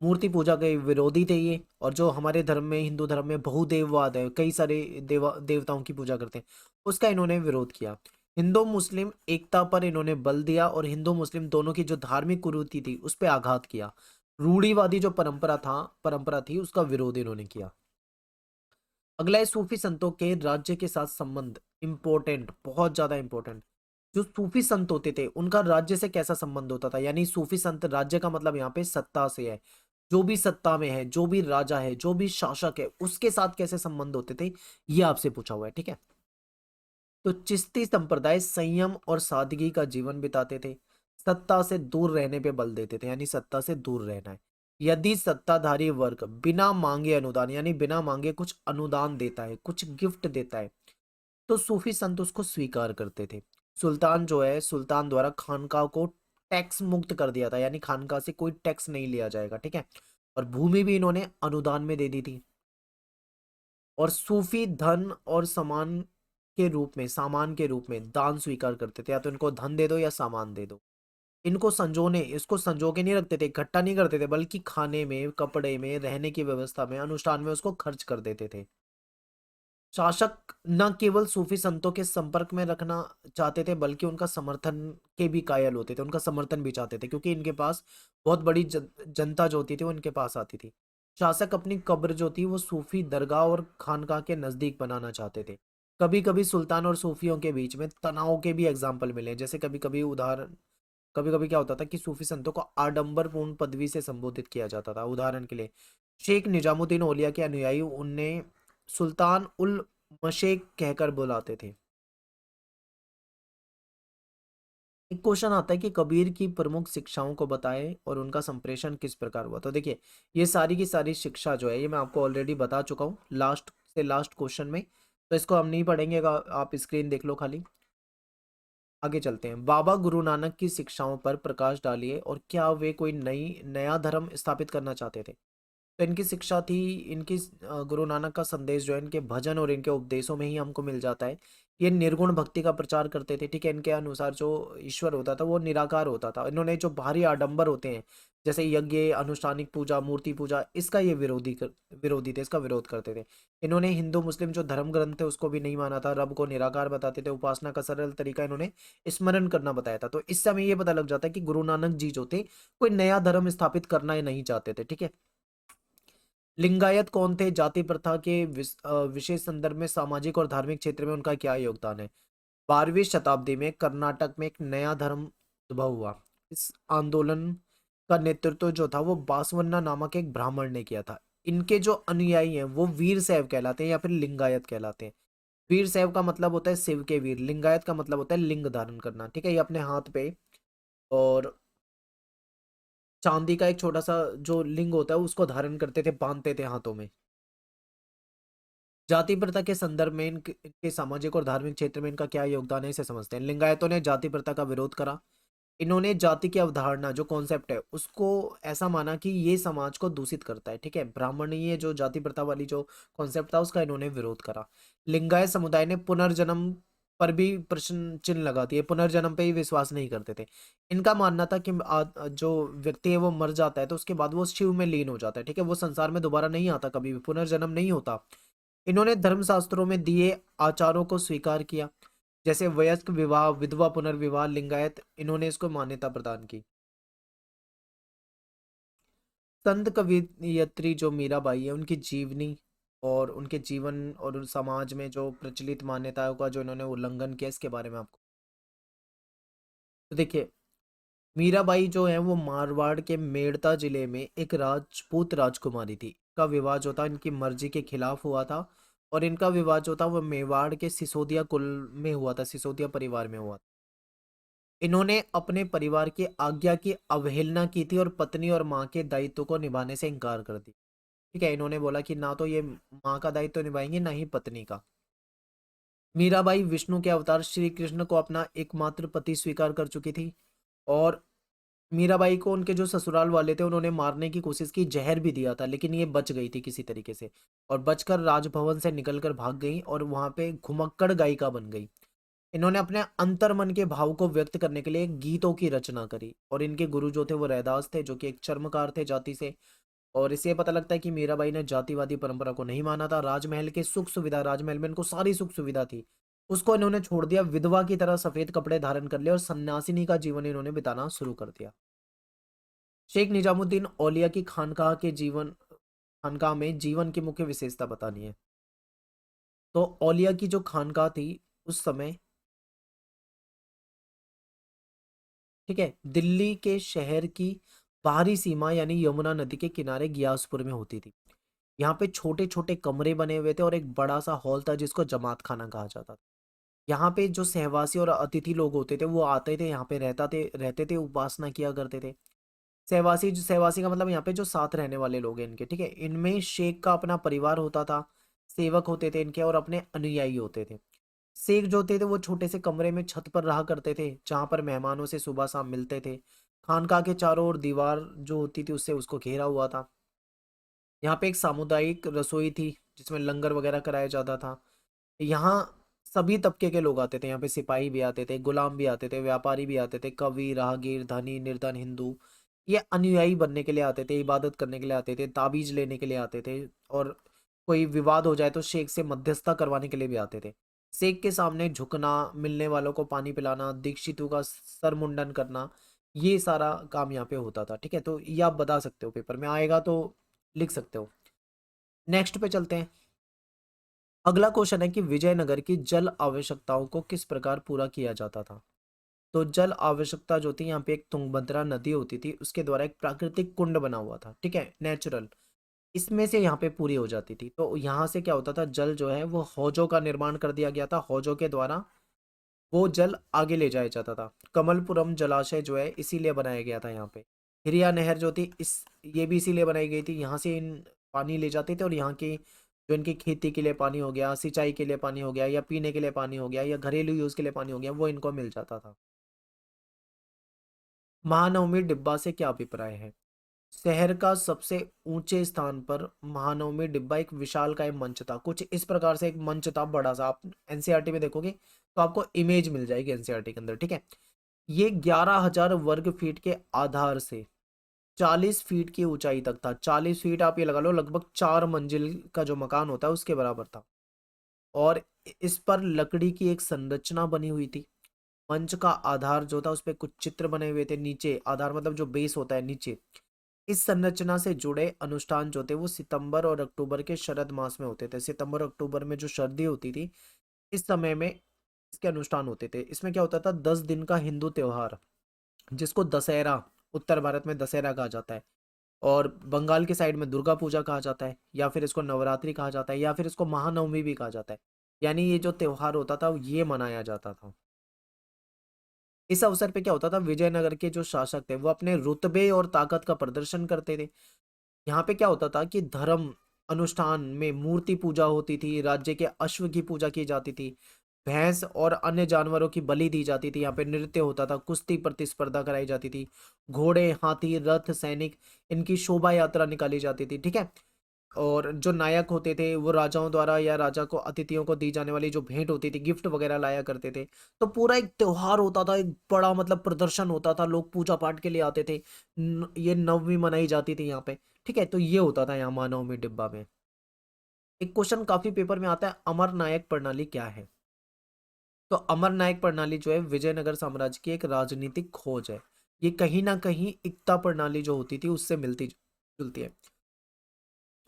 मूर्ति पूजा के विरोधी थे ये। और जो हमारे धर्म में, हिंदू धर्म में बहुदेववाद है, कई सारे देवताओं की पूजा करते हैं, उसका इन्होंने विरोध किया। हिंदू मुस्लिम एकता पर इन्होंने बल दिया और हिंदू मुस्लिम दोनों की जो धार्मिक कुरीति थी उस पर आघात किया। रूढ़िवादी जो परंपरा थी उसका विरोध इन्होंने किया। अगला है सूफी संतों के राज्य के साथ संबंध। इंपॉर्टेंट, बहुत ज्यादा इंपॉर्टेंट। जो सूफी संत होते थे उनका राज्य से कैसा संबंध होता था, यानी सूफी संत, राज्य का मतलब यहाँ पे सत्ता से है। जो भी सत्ता में है, जो भी राजा है, जो भी शासक है, उसके साथ कैसे संबंध होते थे, ये आपसे पूछा हुआ है, ठीक है। तो चिश्ती संप्रदाय संयम और सादगी का जीवन बिताते थे। सत्ता से दूर रहने पे बल देते थे, यानी सत्ता से दूर रहना है। यदि सत्ताधारी वर्ग बिना मांगे अनुदान, यानी बिना मांगे कुछ अनुदान देता है, कुछ गिफ्ट देता है, तो सूफी संत उसको स्वीकार करते थे। सुल्तान जो है, सुल्तान द्वारा खानका को टैक्स मुक्त कर दिया था, यानी खानका से कोई टैक्स नहीं लिया जाएगा, ठीक है। और भूमि भी इन्होंने अनुदान में दे दी थी। और सूफी धन और सामान के रूप में दान स्वीकार करते थे, या तो इनको धन दे दो या सामान दे दो। इसको संजो के नहीं रखते थे, इकट्ठा नहीं करते थे, बल्कि खाने में, कपड़े में, रहने की व्यवस्था में, अनुष्ठान में उसको खर्च कर देते थे। शासक न केवल सूफी संतों के संपर्क में रखना चाहते थे, बल्कि उनका समर्थन के भी कायल होते थे, उनका समर्थन भी चाहते थे, क्योंकि इनके पास बहुत बड़ी जनता जो होती थी वो इनके पास आती थी। शासक अपनी कब्र जो थी वो सूफी दरगाह और खानका के नजदीक बनाना चाहते थे। कभी कभी सुल्तान और सूफियों के बीच में तनाव के भी एग्जाम्पल मिले हैं। जैसे कभी कभी क्या होता था कि सूफी संतों को आडंबरपूर्ण पदवी से संबोधित किया जाता था। उदाहरण के लिए शेख निजामुद्दीन औलिया के अनुयायी उन्हें सुल्तान उल मशेक कहकर बुलाते थे। एक क्वेश्चन आता है कि कबीर की प्रमुख शिक्षाओं को बताएं और उनका संप्रेषण किस प्रकार हुआ। तो देखिए, ये सारी की सारी शिक्षा जो है ये मैं आपको ऑलरेडी बता चुका हूँ लास्ट से लास्ट क्वेश्चन में, तो इसको हम नहीं पढ़ेंगे, आप स्क्रीन देख लो खाली। आगे चलते हैं। बाबा गुरु नानक की शिक्षाओं पर प्रकाश डालिए और क्या वे कोई नया धर्म स्थापित करना चाहते थे। तो इनकी शिक्षा थी, इनकी गुरु नानक का संदेश जो है इनके भजन और इनके उपदेशों में ही हमको मिल जाता है। ये निर्गुण भक्ति का प्रचार करते थे, ठीक है। इनके अनुसार जो ईश्वर होता था वो निराकार होता था। इन्होंने जो भारी आडंबर होते हैं, जैसे यज्ञ, अनुष्ठानिक पूजा, मूर्ति पूजा, इसका ये विरोधी थे, इसका विरोध करते थे। इन्होंने हिंदू मुस्लिम जो धर्म ग्रंथ थे उसको भी नहीं माना था। रब को निराकार बताते थे। उपासना का सरल तरीका इन्होंने स्मरण करना बताया था। तो इससे हमें ये पता लग जाता है कि गुरु नानक जी जो थे कोई नया धर्म स्थापित करना ही नहीं चाहते थे, ठीक है। लिंगायत कौन थे, जाति प्रथा के विशेष संदर्भ में सामाजिक और धार्मिक क्षेत्र में उनका क्या योगदान है। 12वीं शताब्दी में कर्नाटक में एक नया धर्म उद्भव हुआ। इस आंदोलन का नेतृत्व जो था वो बासवन्ना नामक एक ब्राह्मण ने किया था। इनके जो अनुयायी हैं वो वीर शैव कहलाते हैं या फिर लिंगायत कहलाते हैं। वीर शैव का मतलब होता है शिव के वीर, लिंगायत का मतलब होता है लिंग धारण करना, ठीक है। ये अपने हाथ पे और चांदी का एक छोटा सा जो लिंग होता है उसको धारण करते थे, बांधते थे हाथों में। जाति प्रथा के संदर्भ में इनके सामाजिक और धार्मिक क्षेत्र में इनका क्या योगदान है, इसे समझते हैं। लिंगायतों ने जाति प्रथा का विरोध करा। इन्होंने जाति की अवधारणा जो कॉन्सेप्ट है उसको ऐसा माना कि ये समाज को दूषित करता है, ठीक है। ब्राह्मणीय जो जाति प्रथा वाली जो कॉन्सेप्ट था उसका इन्होंने विरोध करा। लिंगायत समुदाय ने पुनर्जन्म पर भी प्रश्न चिन्ह लगा दिए, पुनर्जन्म पे ही विश्वास नहीं करते थे। इनका मानना था कि जो व्यक्ति है वो मर जाता है तो उसके बाद वो शिव में लीन हो जाता है, ठीक है। वो संसार में दोबारा नहीं आता, कभी भी पुनर्जन्म नहीं होता। इन्होंने धर्मशास्त्रों में दिए आचारों को स्वीकार किया, जैसे वयस्क विवाह, विधवा पुनर्विवाह। लिंगायत इन्होंने इसको मान्यता प्रदान की। संत कवयित्री जो मीराबाई है उनकी जीवनी और उनके जीवन और उन समाज में जो प्रचलित मान्यताओं का जो इन्होंने उल्लंघन किया, इसके बारे में आपको तो देखिए, मीराबाई जो है वो मारवाड़ के मेड़ता जिले में एक राजपूत राजकुमारी थी। का विवाह जो था इनकी मर्जी के खिलाफ हुआ था। और इनका विवाह जो था वो मेवाड़ के सिसोदिया कुल में हुआ था, सिसोदिया परिवार में हुआ था। इन्होंने अपने परिवार की आज्ञा की अवहेलना की थी और पत्नी और माँ के दायित्व को निभाने से इनकार कर दिया। ठीक है, इन्होंने बोला कि ना तो ये माँ का दायित्व निभाएंगे ना ही पत्नी का। मीराबाई विष्णु के अवतार श्री कृष्ण को अपना एकमात्र पति स्वीकार कर चुकी थी, और मीराबाई को उनके जो ससुराल वाले थे उन्होंने मारने की कोशिश की, जहर भी दिया था, लेकिन ये बच गई थी किसी तरीके से, और बचकर राजभवन से निकलकर भाग गई और वहां पे घुमक्कड़ गायिका बन गई। इन्होंने अपने अंतर्मन के भाव को व्यक्त करने के लिए गीतों की रचना करी, और इनके गुरु जो थे वो रैदास थे, जो कि एक चर्मकार थे जाति से। और इससे पता लगता है कि मीराबाई ने जातिवादी परंपरा को नहीं माना था। राजमहल के सुख सुविधा, राजमहल में इनको सारी सुख सुविधा थी, उसको इन्होंने छोड़ दिया, विधवा की तरह सफेद कपड़े धारण कर लिए और सन्यासिनी का जीवन इन्होंने बिताना शुरू कर दिया। शेख निजामुद्दीन औलिया की खानकाह में जीवन की मुख्य विशेषता बतानी है। तो औलिया की जो खानकाह थी उस समय, ठीक है, दिल्ली के शहर की बाहरी सीमा यानी यमुना नदी के किनारे गियासपुर में होती थी। यहाँ पे छोटे छोटे कमरे बने हुए थे और एक बड़ा सा हॉल था जिसको जमात खाना कहा जाता था। यहाँ पे जो सहवासी और अतिथि लोग होते थे वो आते थे, यहाँ पे रहते थे, उपासना किया करते थे। सहवासी का मतलब यहाँ पे जो साथ रहने वाले लोग हैं इनके, ठीक है, इनमें शेख का अपना परिवार होता था, सेवक होते थे इनके, और अपने अनुयायी होते थे। शेख जो होते थे वो छोटे से कमरे में छत पर रहा करते थे, जहां पर मेहमानों से सुबह शाम मिलते थे। खानका के चारों ओर दीवार जो होती थी उससे उसको घेरा हुआ था। यहाँ पे एक सामुदायिक रसोई थी जिसमें लंगर वगैरह कराया जाता था। यहाँ सभी तबके के लोग आते थे, यहाँ पे सिपाही भी आते थे, गुलाम भी आते थे, व्यापारी भी आते थे, कवि, राहगीर, धनी, निर्धन, हिंदू, ये अनुयायी बनने के लिए आते थे, इबादत करने के लिए आते थे, ताबीज लेने के लिए आते थे, और कोई विवाद हो जाए तो शेख से मध्यस्थता करवाने के लिए भी आते थे। शेख के सामने झुकना, मिलने वालों को पानी पिलाना, दीक्षितों का सर मुंडन करना, ये सारा काम यहाँ पे होता था। ठीक है, तो ये आप बता सकते हो, पेपर में आएगा तो लिख सकते हो। नेक्स्ट पे चलते हैं। अगला क्वेश्चन है कि विजयनगर की जल आवश्यकताओं को किस प्रकार पूरा किया जाता था। तो जल आवश्यकता जो थी, यहाँ पे एक तुंगभद्रा नदी होती थी, उसके द्वारा एक प्राकृतिक कुंड बना हुआ था, ठीक है, नेचुरल, इसमें से यहाँ पे पूरी हो जाती थी। तो यहाँ से क्या होता था, जल जो है वो हौजों का निर्माण कर दिया गया था, हौजों के द्वारा वो जल आगे ले जाया जाता था। कमलपुरम जलाशय जो है इसीलिए बनाया गया था यहाँ पे। हिरिया नहर जो थी इस ये भी इसीलिए बनाई गई थी, यहाँ से इन पानी ले जाते थे, और यहाँ की जो इनकी खेती के लिए पानी हो गया, सिंचाई के लिए पानी हो गया, या पीने के लिए पानी हो गया, या घरेलू यूज के लिए पानी हो गया, वो इनको मिल जाता था। महानवमी डिब्बा से क्या अभिप्राय है। शहर का सबसे ऊंचे स्थान पर महानवमी डिब्बा एक विशालकाय मंच था, कुछ इस प्रकार से एक मंच था बड़ा सा। आप एनसीईआरटी में देखोगे तो आपको इमेज मिल जाएगी एनसीईआरटी के अंदर, ठीक है। ये 11,000 वर्ग फीट के आधार से 40 फीट की ऊंचाई तक था। 40 फीट आप ये लगा लो, लगभग 4 मंजिल का जो मकान होता है उसके बराबर था। और इस पर लकड़ी की एक संरचना बनी हुई थी। मंच का आधार जो था उस पर कुछ चित्र बने हुए थे, नीचे आधार मतलब जो बेस होता है नीचे। इस संरचना से जुड़े अनुष्ठान जो थे वो सितंबर और अक्टूबर के शरद मास में होते थे। सितंबर और अक्टूबर में जो सर्दी होती थी इस समय में इसके अनुष्ठान होते थे। इसमें क्या होता था, 10 दिन का हिंदू त्योहार जिसको दशहरा, उत्तर भारत में दशहरा कहा जाता है, और बंगाल के साइड में दुर्गा पूजा कहा जाता है, या फिर इसको नवरात्रि कहा जाता है, या फिर इसको महानवमी भी कहा जाता है। यानी ये जो त्योहार होता था ये मनाया जाता था। इस अवसर पे क्या होता था, विजयनगर के जो शासक थे वो अपने रुतबे और ताकत का प्रदर्शन करते थे। यहाँ पे क्या होता था कि धर्म अनुष्ठान में मूर्ति पूजा होती थी, राज्य के अश्व की पूजा की जाती थी, भैंस और अन्य जानवरों की बलि दी जाती थी, यहाँ पे नृत्य होता था, कुश्ती प्रतिस्पर्धा कराई जाती थी, घोड़े, हाथी, रथ, सैनिक, इनकी शोभा यात्रा निकाली जाती थी, ठीक है। और जो नायक होते थे वो राजाओं द्वारा या राजा को अतिथियों को दी जाने वाली जो भेंट होती थी, गिफ्ट वगैरह लाया करते थे। तो पूरा एक त्योहार होता था, एक बड़ा मतलब प्रदर्शन होता था, लोग पूजा पाठ के लिए आते थे। ये नवमी मनाई जाती थी यहाँ पे, ठीक है। तो ये होता था यहाँ महानवमी डिब्बा में। एक क्वेश्चन काफी पेपर में आता है, अमर नायक प्रणाली क्या है। तो अमर नायक प्रणाली जो है विजयनगर साम्राज्य की एक राजनीतिक खोज है। ये कहीं ना कहीं इक्ता प्रणाली जो होती थी उससे मिलती जुलती है।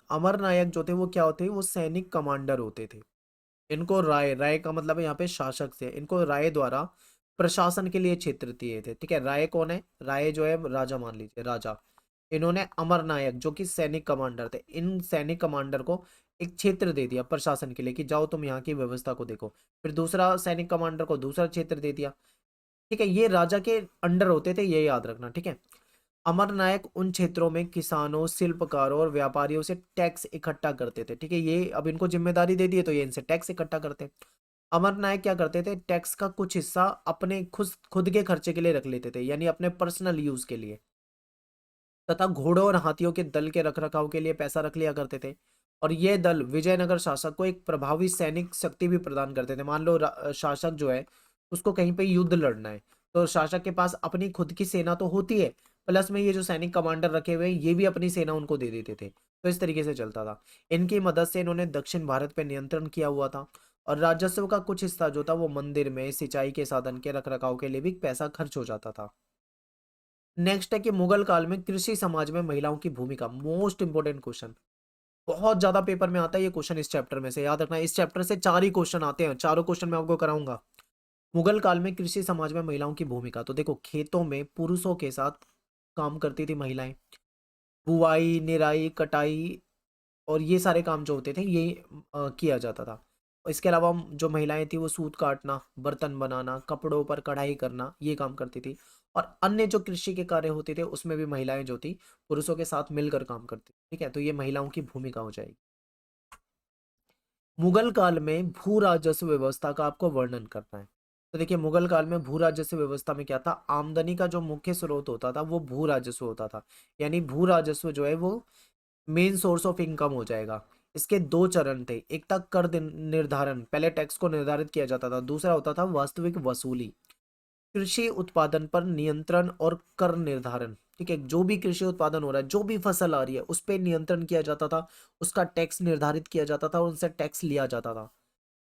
अमर नायक जो थे वो क्या होते, वो सैनिक कमांडर होते थे। इनको राय, राय का मतलब है यहाँ पे शासक से, इनको राय द्वारा प्रशासन के लिए क्षेत्र दिए थे, ठीक है। राय कौन है, राय जो है राजा, मान लीजिए राजा। इन्होंने अमर नायक जो कि सैनिक कमांडर थे, इन सैनिक कमांडर को एक क्षेत्र दे दिया प्रशासन के लिए कि जाओ तुम यहाँ की व्यवस्था को देखो। फिर दूसरा सैनिक कमांडर को दूसरा क्षेत्र दे दिया, ठीक है। ये राजा के अंडर होते थे, ये याद रखना, ठीक है। अमर नायक उन क्षेत्रों में किसानों, शिल्पकारों और व्यापारियों से टैक्स इकट्ठा करते थे। ठीक है, ये अब इनको जिम्मेदारी दे दी है तो ये इनसे टैक्स इकट्ठा करते हैं। अमर नायक क्या करते थे, टैक्स का कुछ हिस्सा अपने खुद खुद के खर्चे के लिए रख लेते थे, यानी अपने पर्सनल यूज के लिए, तथा घोड़ों और हाथियों के दल के रखरखाव के लिए पैसा रख लिया करते थे। और ये दल विजयनगर शासक को एक प्रभावी सैनिक शक्ति भी प्रदान करते थे। मान लो शासक जो है उसको कहीं पे युद्ध लड़ना है, तो शासक के पास अपनी खुद की सेना तो होती है, प्लस में ये जो सैनिक कमांडर रखे हुए हैं ये भी अपनी सेना उनको दे देते थे। तो इस तरीके से चलता था। इनकी मदद से इन्होंने दक्षिण भारत पे नियंत्रण किया हुआ था। और राजस्व का कुछ हिस्सा जो था वो मंदिर में सिंचाई के साधन के रखरखाव के लिए भी पैसा खर्च हो जाता था। नेक्स्ट है कि मुगल काल में कृषि समाज में महिलाओं की भूमिका, मोस्ट इंपोर्टेंट क्वेश्चन, बहुत ज्यादा पेपर में आता है ये क्वेश्चन। इस चैप्टर में से याद रखना, इस चैप्टर से 4 ही क्वेश्चन आते हैं, चारों क्वेश्चन मैं आपको कराऊंगा। मुगल काल में कृषि समाज में महिलाओं की भूमिका, तो देखो खेतों में पुरुषों के साथ काम करती थी महिलाएं, बुआई, निराई, कटाई और ये सारे काम जो होते थे ये किया जाता था। और इसके अलावा जो महिलाएं थी वो सूत काटना, बर्तन बनाना, कपड़ों पर कढ़ाई करना ये काम करती थी। और अन्य जो कृषि के कार्य होते थे उसमें भी महिलाएं जो थी पुरुषों के साथ मिलकर काम करती थी। ठीक है, तो ये महिलाओं की भूमिका हो जाएगी। मुगल काल में भू राजस्व व्यवस्था का आपको वर्णन करना है। तो देखिए मुगल काल में भू राजस्व व्यवस्था में क्या था, आमदनी का जो मुख्य स्रोत होता था वो भू राजस्व होता था। यानी भू राजस्व जो है वो मेन सोर्स ऑफ इनकम हो जाएगा। इसके दो चरण थे, एक था निर्धारण, पहले टैक्स को निर्धारित किया जाता था, दूसरा होता था वास्तविक वसूली, कृषि उत्पादन पर नियंत्रण और कर निर्धारण। ठीक है, जो भी कृषि उत्पादन हो रहा है, जो भी फसल आ रही है उस पर नियंत्रण किया जाता था, उसका टैक्स निर्धारित किया जाता था और उनसे टैक्स लिया जाता था।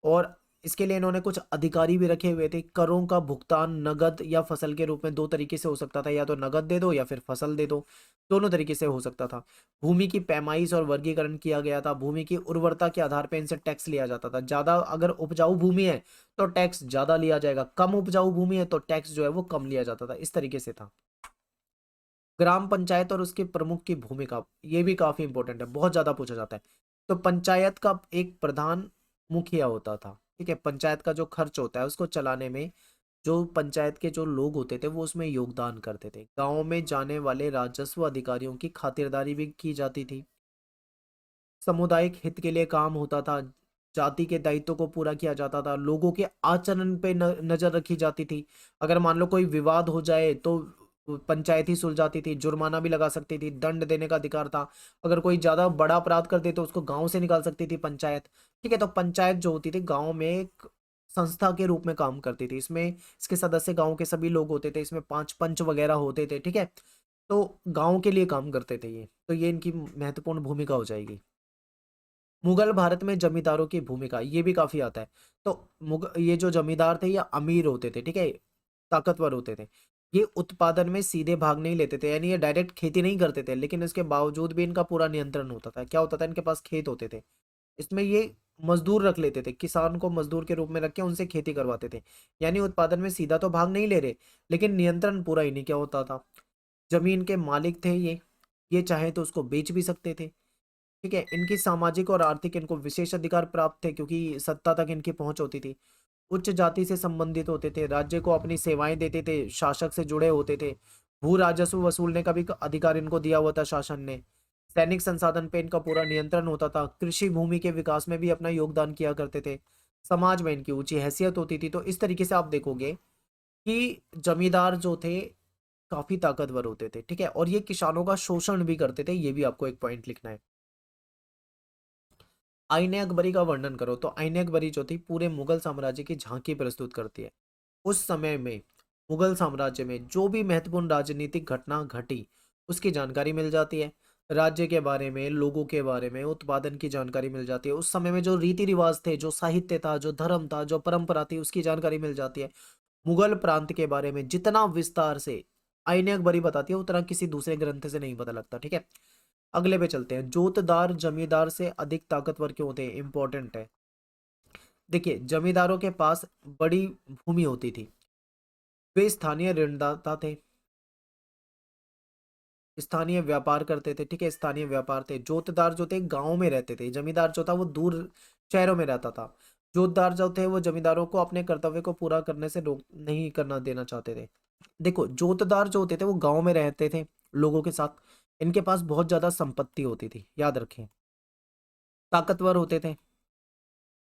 और इसके लिए इन्होंने कुछ अधिकारी भी रखे हुए थे। करों का भुगतान नगद या फसल के रूप में दो तरीके से हो सकता था, या तो नगद दे दो या फिर फसल दे दो, दोनों तरीके से हो सकता था। भूमि की पैमाइश और वर्गीकरण किया गया था। भूमि की उर्वरता के आधार पर इनसे टैक्स लिया जाता था। ज्यादा अगर उपजाऊ भूमि है तो टैक्स ज्यादा लिया जाएगा, कम उपजाऊ भूमि है तो टैक्स जो है वो कम लिया जाता था। इस तरीके से था। ग्राम पंचायत और उसके प्रमुख की भूमिका, ये भी काफी इंपॉर्टेंट है, बहुत ज्यादा पूछा जाता है। तो पंचायत का एक प्रधान मुखिया होता था। ठीक है, पंचायत का जो खर्च होता है उसको चलाने में जो पंचायत के जो लोग होते थे वो उसमें योगदान करते थे। गांव में जाने वाले राजस्व अधिकारियों की खातिरदारी भी की जाती थी। सामुदायिक हित के लिए काम होता था। जाति के दायित्व को पूरा किया जाता था। लोगों के आचरण पे नजर रखी जाती थी। अगर मान लो कोई विवाद हो जाए तो पंचायत ही सुलझाती थी, जुर्माना भी लगा सकती थी, दंड देने का अधिकार था। अगर कोई ज्यादा बड़ा अपराध कर दे तो उसको गांव से निकाल सकती थी पंचायत। ठीक है, तो पंचायत जो होती थी गांव में एक संस्था के रूप में काम करती थी। इसमें इसके सदस्य गांव के सभी लोग होते थे। इसमें 5 पंच वगैरह होते थे। ठीक है, तो गांव के लिए काम करते थे ये, तो ये इनकी महत्वपूर्ण भूमिका हो जाएगी। मुगल भारत में जमींदारों की भूमिका, ये भी काफी आता है। तो ये जो जमींदार थे ये अमीर होते थे। ठीक है, ताकतवर होते थे। ये उत्पादन में सीधे भाग नहीं लेते थे, यानी ये डायरेक्ट खेती नहीं करते थे, लेकिन इसके बावजूद भी इनका पूरा नियंत्रण होता था। क्या होता था, इनके पास खेत होते थे, इसमें ये मजदूर रख लेते थे, किसान को मजदूर के रूप में रख के उनसे खेती करवाते थे। यानी उत्पादन में सीधा तो भाग नहीं ले रहे, लेकिन नियंत्रण पूरा इन्हीं क्या होता था। जमीन के मालिक थे ये चाहे तो उसको बेच भी सकते थे। ठीक है, इनकी सामाजिक और आर्थिक इनको विशेष अधिकार प्राप्त थे क्योंकि सत्ता तक इनकी पहुंच होती थी। उच्च जाति से संबंधित होते थे, राज्य को अपनी सेवाएं देते थे, शासक से जुड़े होते थे। भू राजस्व वसूलने का भी अधिकार इनको दिया हुआ था शासन ने। सैनिक संसाधन पे इनका पूरा नियंत्रण होता था। कृषि भूमि के विकास में भी अपना योगदान किया करते थे। समाज में इनकी ऊंची हैसियत होती थी। तो इस तरीके से आप देखोगे कि जमींदार जो थे काफी ताकतवर होते थे। ठीक है, और ये किसानों का शोषण भी करते थे, ये भी आपको एक पॉइंट लिखना है। आईने अकबरी का वर्णन करो, तो आईने अकबरी जो थी पूरे मुगल साम्राज्य की झांकी प्रस्तुत करती है। उस समय में मुगल साम्राज्य में जो भी महत्वपूर्ण राजनीतिक घटना घटी उसकी जानकारी मिल जाती है। राज्य के बारे में, लोगों के बारे में, उत्पादन की जानकारी मिल जाती है। उस समय में जो रीति रिवाज थे, जो साहित्य था, जो धर्म था, जो परंपरा थी, उसकी जानकारी मिल जाती है। मुगल प्रांत के बारे में जितना विस्तार से आईने अकबरी बताती है उतना किसी दूसरे ग्रंथ से नहीं पता लगता। ठीक है, अगले पे चलते हैं। जोतदार जमींदार से अधिक ताकतवर क्यों होते हैं, इंपॉर्टेंट है। देखिए जमींदारों के पास बड़ी भूमि होती थी। वे स्थानीय ऋणदाता थे, स्थानीय व्यापार करते थे। ठीक है, स्थानीय व्यापार थे। जोतदार जो थे गांव में रहते थे, जमींदार जो था वो दूर शहरों में रहता था। जोतदार जो थे वो जमींदारों को अपने कर्तव्य को पूरा करने से रोक नहीं करना देना चाहते थे। देखो जोतदार जो होते थे वो गांव में रहते थे, लोगों के साथ। इनके पास बहुत ज्यादा संपत्ति होती थी, याद रखें। ताकतवर होते थे।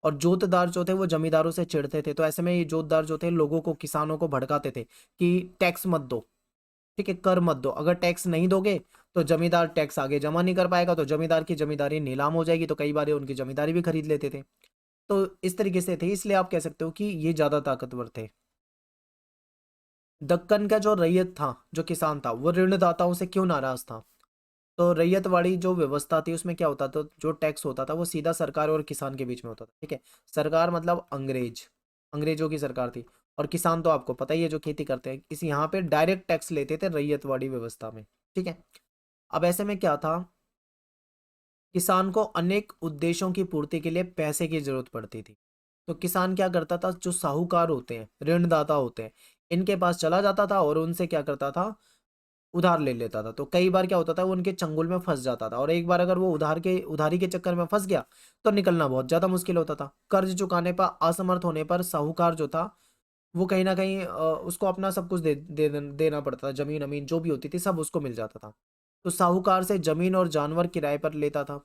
और जोतदार जो थे वो जमींदारों से चिढ़ते थे, तो ऐसे में ये जोतदार जो थे लोगों को, किसानों को भड़काते थे कि टैक्स मत दो, ठीक है, कर मत दो। अगर टैक्स नहीं दोगे तो जमींदार टैक्स आगे जमा नहीं कर पाएगा, तो जमींदार की जमींदारी नीलाम हो जाएगी, तो कई बार ये उनकी जमींदारी भी खरीद लेते थे। तो इस तरीके से थे, इसलिए आप कह सकते हो कि ये ज्यादा ताकतवर थे। दक्कन का जो रैयत था, जो किसान था, वो ऋणदाताओं से क्यों नाराज था? तो रैयतवाड़ी जो व्यवस्था थी उसमें क्या होता था, जो टैक्स होता था वो सीधा सरकार और किसान के बीच में होता था, ठीक है। सरकार मतलब अंग्रेज, अंग्रेजों की सरकार थी। और किसान तो आपको पता ही है, जो खेती करते हैं, इस यहाँ पे डायरेक्ट टैक्स लेते थे रैयतवाड़ी व्यवस्था में, ठीक है। अब ऐसे में क्या था, किसान को अनेक उद्देश्यों की पूर्ति के लिए पैसे की जरूरत पड़ती थी। तो किसान क्या करता था, जो साहूकार होते हैं, ऋणदाता होते हैं, इनके पास चला जाता था और उनसे क्या करता था, उधार ले लेता था। तो कई बार क्या होता था, वो उनके चंगुल में फंस जाता था, और एक बार अगर वो उधारी के चक्कर में फंस गया तो निकलना बहुत ज्यादा मुश्किल होता था। कर्ज चुकाने पर असमर्थ होने पर साहूकार जो था वो कहीं ना कहीं उसको अपना सब कुछ देना पड़ता था, जमीन अमीन जो भी होती थी सब उसको मिल जाता था। तो साहूकार से जमीन और जानवर किराए पर लेता था।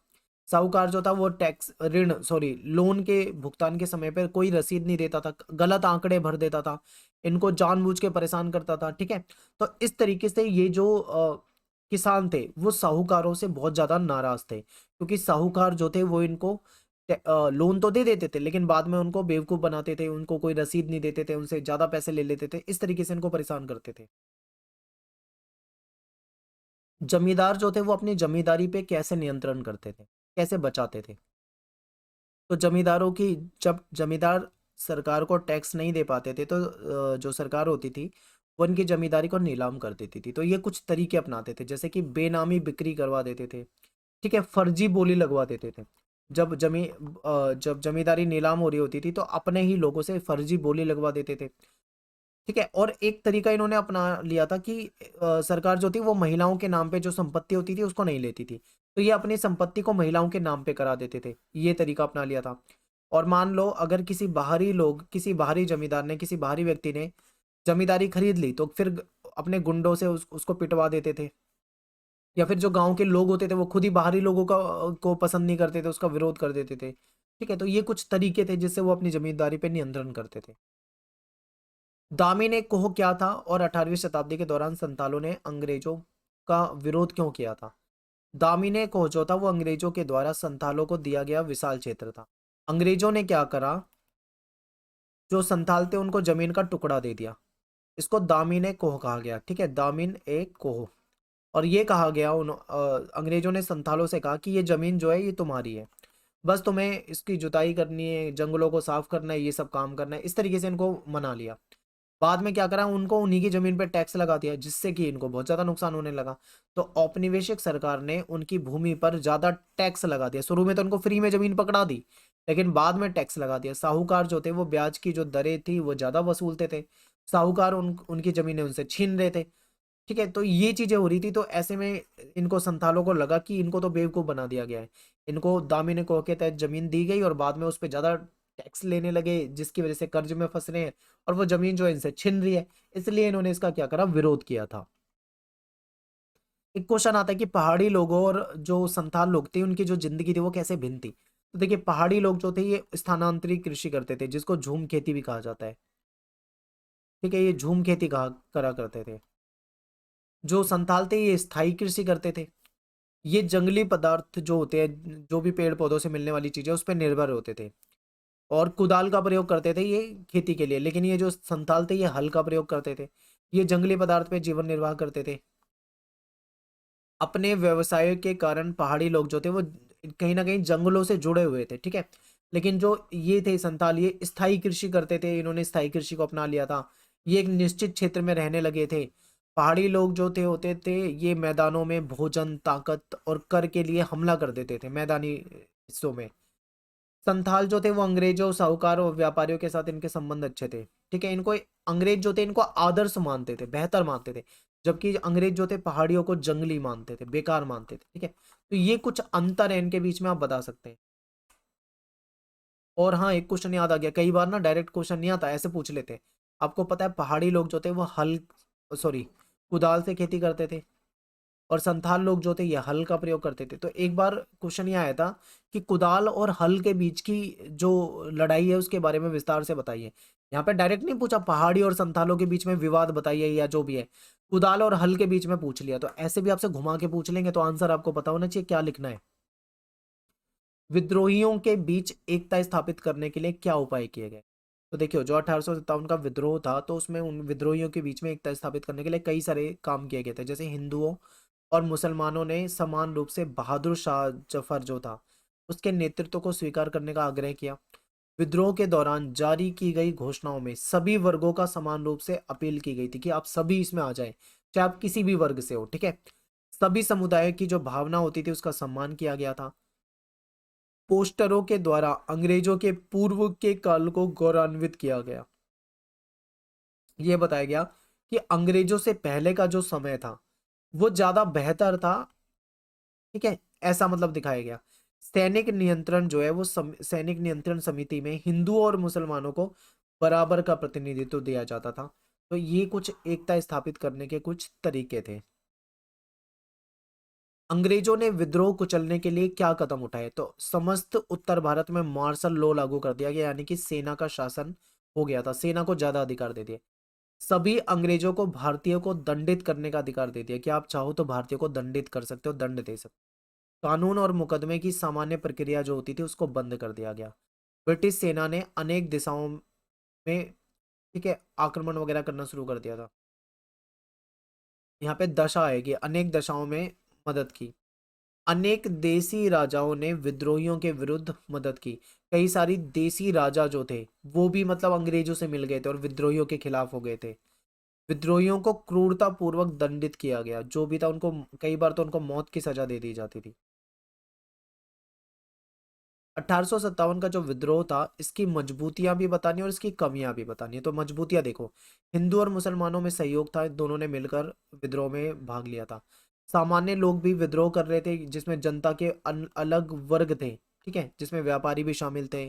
साहूकार जो था वो टैक्स ऋण सॉरी लोन के भुगतान के समय पर कोई रसीद नहीं देता था, गलत आंकड़े भर देता था, इनको जानबूझ के परेशान करता था, ठीक है। तो इस तरीके से ये जो किसान थे वो साहूकारों से बहुत ज्यादा नाराज थे, क्योंकि साहूकार जो थे वो इनको लोन तो दे देते थे, लेकिन बाद में उनको बेवकूफ बनाते थे, उनको कोई रसीद नहीं देते थे, उनसे ज्यादा पैसे ले लेते थे, इस तरीके से इनको परेशान करते थे। जमींदार जो थे वो अपनी जमींदारी पे कैसे नियंत्रण करते थे, कैसे बचाते थे? तो जमींदारों की, जब जमींदार सरकार को टैक्स नहीं दे पाते थे तो जो सरकार होती थी वो उनकी जमींदारी को नीलाम कर देती थी। तो ये कुछ तरीके अपनाते थे, जैसे कि बेनामी बिक्री करवा देते थे, ठीक है, फर्जी बोली लगवा देते थे। जब जमींदारी नीलाम हो रही होती थी तो अपने ही लोगों से फर्जी बोली लगवा देते थे, ठीक है। और एक तरीका इन्होंने अपना लिया था कि सरकार जो थी वो महिलाओं के नाम पे जो संपत्ति होती थी उसको नहीं लेती थी, तो ये अपनी संपत्ति को महिलाओं के नाम पे करा देते थे, ये तरीका अपना लिया था। और मान लो अगर किसी बाहरी जमींदार ने, किसी बाहरी व्यक्ति ने जमींदारी खरीद ली, तो फिर अपने गुंडों से उसको पिटवा देते थे। या फिर जो गांव के लोग होते थे वो खुद ही बाहरी लोगों को पसंद नहीं करते थे, उसका विरोध कर देते थे, ठीक है। तो ये कुछ तरीके थे जिससे वो अपनी जमींदारी पे नियंत्रण करते थे। दामिनी कोह क्या था, और 18वीं शताब्दी के दौरान संतालों ने अंग्रेजों का विरोध क्यों किया था? दामिनी कोह जो था वो अंग्रेजों के द्वारा संथालों को दिया गया विशाल क्षेत्र था। अंग्रेजों ने क्या करा, जो संथाल थे उनको जमीन का टुकड़ा दे दिया, इसको दामिनी कोह कहा गया, ठीक है, दामिन ए कोह। और ये कहा गया अंग्रेजों ने संथालों से कहा कि ये जमीन जो है ये तुम्हारी है, बस तुम्हें इसकी जुताई करनी है, जंगलों को साफ करना है, ये सब काम करना है, इस तरीके से इनको मना लिया। बाद में क्या करा, उनको उन्हीं की जमीन पर टैक्स लगा दिया, जिससे कि इनको बहुत ज्यादा नुकसान होने लगा। तो औपनिवेशिक सरकार ने उनकी भूमि पर ज्यादा टैक्स लगा दिया। शुरू में तो उनको फ्री में जमीन पकड़ा दी, लेकिन बाद में टैक्स लगा दिया। साहूकार जो थे वो ब्याज की जो दरें थी वो ज्यादा वसूलते थे, साहूकार उनकी जमीनें उनसे छीन रहे थे, ठीक है। तो ये चीजें हो रही थी, तो ऐसे में इनको संथालों को लगा कि इनको तो बेवकूफ बना दिया गया है, इनको दामिनी कोह के तहत जमीन दी गई और बाद में उस पर ज्यादा टैक्स लेने लगे, जिसकी वजह से कर्ज में फंस रहे हैं और वो जमीन जो है इनसे छिन रही है, इसलिए इन्होंने इसका क्या करा, विरोध किया था। एक क्वेश्चन आता है कि पहाड़ी लोगों और जो संथाल लोग थे उनकी जो जिंदगी थी वो कैसे भिन्न थी? तो देखिए, पहाड़ी लोग जो थे ये स्थानांतरित कृषि करते थे, जिसको झूम खेती भी कहा जाता है, ठीक है, ये झूम खेती कहा करा करते थे। जो संथाल थे ये स्थायी कृषि करते थे, ये जंगली पदार्थ जो होते हैं, जो भी पेड़ पौधों से मिलने वाली चीजें उस पर निर्भर होते थे, और कुदाल का प्रयोग करते थे ये खेती के लिए। लेकिन ये जो संथाल थे ये हल का प्रयोग करते थे, ये जंगली पदार्थ पे जीवन निर्वाह करते थे। अपने व्यवसाय के कारण पहाड़ी लोग जो थे वो कहीं ना कहीं जंगलों से जुड़े हुए थे, ठीक है। लेकिन जो ये थे संथाल, ये स्थायी कृषि करते थे, इन्होंने स्थायी कृषि को अपना लिया था। ये एक निश्चित क्षेत्र में रहने लगे थे। पहाड़ी लोग जो थे होते थे ये मैदानों में भोजन, ताकत और कर के लिए हमला कर देते थे मैदानी हिस्सों में। संथाल जो थे वो अंग्रेजों, साहूकार और व्यापारियों के साथ इनके संबंध अच्छे थे, ठीक है। इनको अंग्रेज जो थे इनको आदर्श मानते थे, बेहतर मानते थे, जबकि अंग्रेज जो थे पहाड़ियों को जंगली मानते थे, बेकार मानते थे, ठीक है। तो ये कुछ अंतर है इनके बीच में, आप बता सकते हैं। और हाँ, एक क्वेश्चन याद आ गया, कई बार ना डायरेक्ट क्वेश्चन नहीं आता, ऐसे पूछ लेते हैं। आपको पता है पहाड़ी लोग जो थे वो हल सॉरी कुदाल से खेती करते थे, और संथाल लोग जो थे ये हल का प्रयोग करते थे। तो एक बार क्वेश्चन ये आया था कि कुदाल और हल के बीच की जो लड़ाई है उसके बारे में विस्तार से बताइए। यहाँ पे डायरेक्ट नहीं पूछा पहाड़ी और संथालों के बीच में विवाद बताइए या जो भी है, कुदाल और हल के बीच में पूछ लिया। तो ऐसे भी आपसे घुमा के पूछ लेंगे तो आंसर आपको पता होना चाहिए क्या लिखना है। विद्रोहियों के बीच एकता स्थापित करने के लिए क्या उपाय किए गए? तो देखियो जो 1857 का विद्रोह था तो उसमें उन विद्रोहियों के बीच में एकता स्थापित करने के लिए कई सारे काम किए गए थे। जैसे हिंदुओं और मुसलमानों ने समान रूप से बहादुर शाह जफर जो था उसके नेतृत्व को स्वीकार करने का आग्रह किया। विद्रोह के दौरान जारी की गई घोषणाओं में सभी वर्गों का समान रूप से अपील की गई थी कि आप सभी इसमें आ जाएं, चाहे आप किसी भी वर्ग से हो, ठीक है। सभी समुदायों की जो भावना होती थी उसका सम्मान किया गया था। पोस्टरों के द्वारा अंग्रेजों के पूर्व के काल को गौरवान्वित किया गया। यह बताया गया कि अंग्रेजों से पहले का जो समय था वो ज्यादा बेहतर था, ठीक है, ऐसा मतलब दिखाया गया। सैनिक नियंत्रण जो है वो सैनिक नियंत्रण समिति में हिंदुओं और मुसलमानों को बराबर का प्रतिनिधित्व दिया जाता था। तो ये कुछ एकता स्थापित करने के कुछ तरीके थे। अंग्रेजों ने विद्रोह कुचलने के लिए क्या कदम उठाए? तो समस्त उत्तर भारत में मार्शल लॉ लागू कर दिया गया, यानी कि सेना का शासन हो गया था, सेना को ज्यादा अधिकार दे दिए। सभी अंग्रेजों को भारतीयों को दंडित करने का अधिकार दे दिया कि आप चाहो तो भारतीयों को दंडित कर सकते हो, दंड दे सकते हो। कानून और मुकदमे की सामान्य प्रक्रिया जो होती थी उसको बंद कर दिया गया। ब्रिटिश सेना ने अनेक दिशाओं में, ठीक है, आक्रमण वगैरह करना शुरू कर दिया था। यहाँ पे दशा आएगी, अनेक दशाओं में मदद की। अनेक देसी राजाओं ने विद्रोहियों के विरुद्ध मदद की। कई सारी देसी राजा जो थे वो भी मतलब अंग्रेजों से मिल गए थे और विद्रोहियों के खिलाफ हो गए थे। विद्रोहियों को क्रूरता पूर्वक दंडित किया गया, जो भी था उनको कई बार तो उनको मौत की सजा दे दी जाती थी। 1857 का जो विद्रोह था इसकी मजबूतियां भी बतानी और इसकी कमियां भी बतानी है। तो मजबूतियां देखो, हिंदू और मुसलमानों में सहयोग था, दोनों ने मिलकर विद्रोह में भाग लिया था। सामान्य लोग भी विद्रोह कर रहे थे जिसमें जनता के अलग वर्ग थे, ठीक है, जिसमें व्यापारी भी शामिल थे,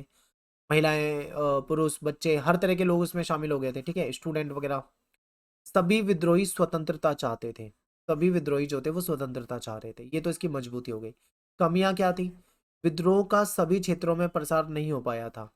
महिलाएं, पुरुष, बच्चे, हर तरह के लोग उसमें शामिल हो गए थे, ठीक है, स्टूडेंट वगैरह। सभी विद्रोही स्वतंत्रता चाहते थे, सभी विद्रोही जो थे वो स्वतंत्रता चाह रहे थे। ये तो इसकी मजबूती हो गई। कमियां क्या थी? विद्रोह का सभी क्षेत्रों में प्रसार नहीं हो पाया था।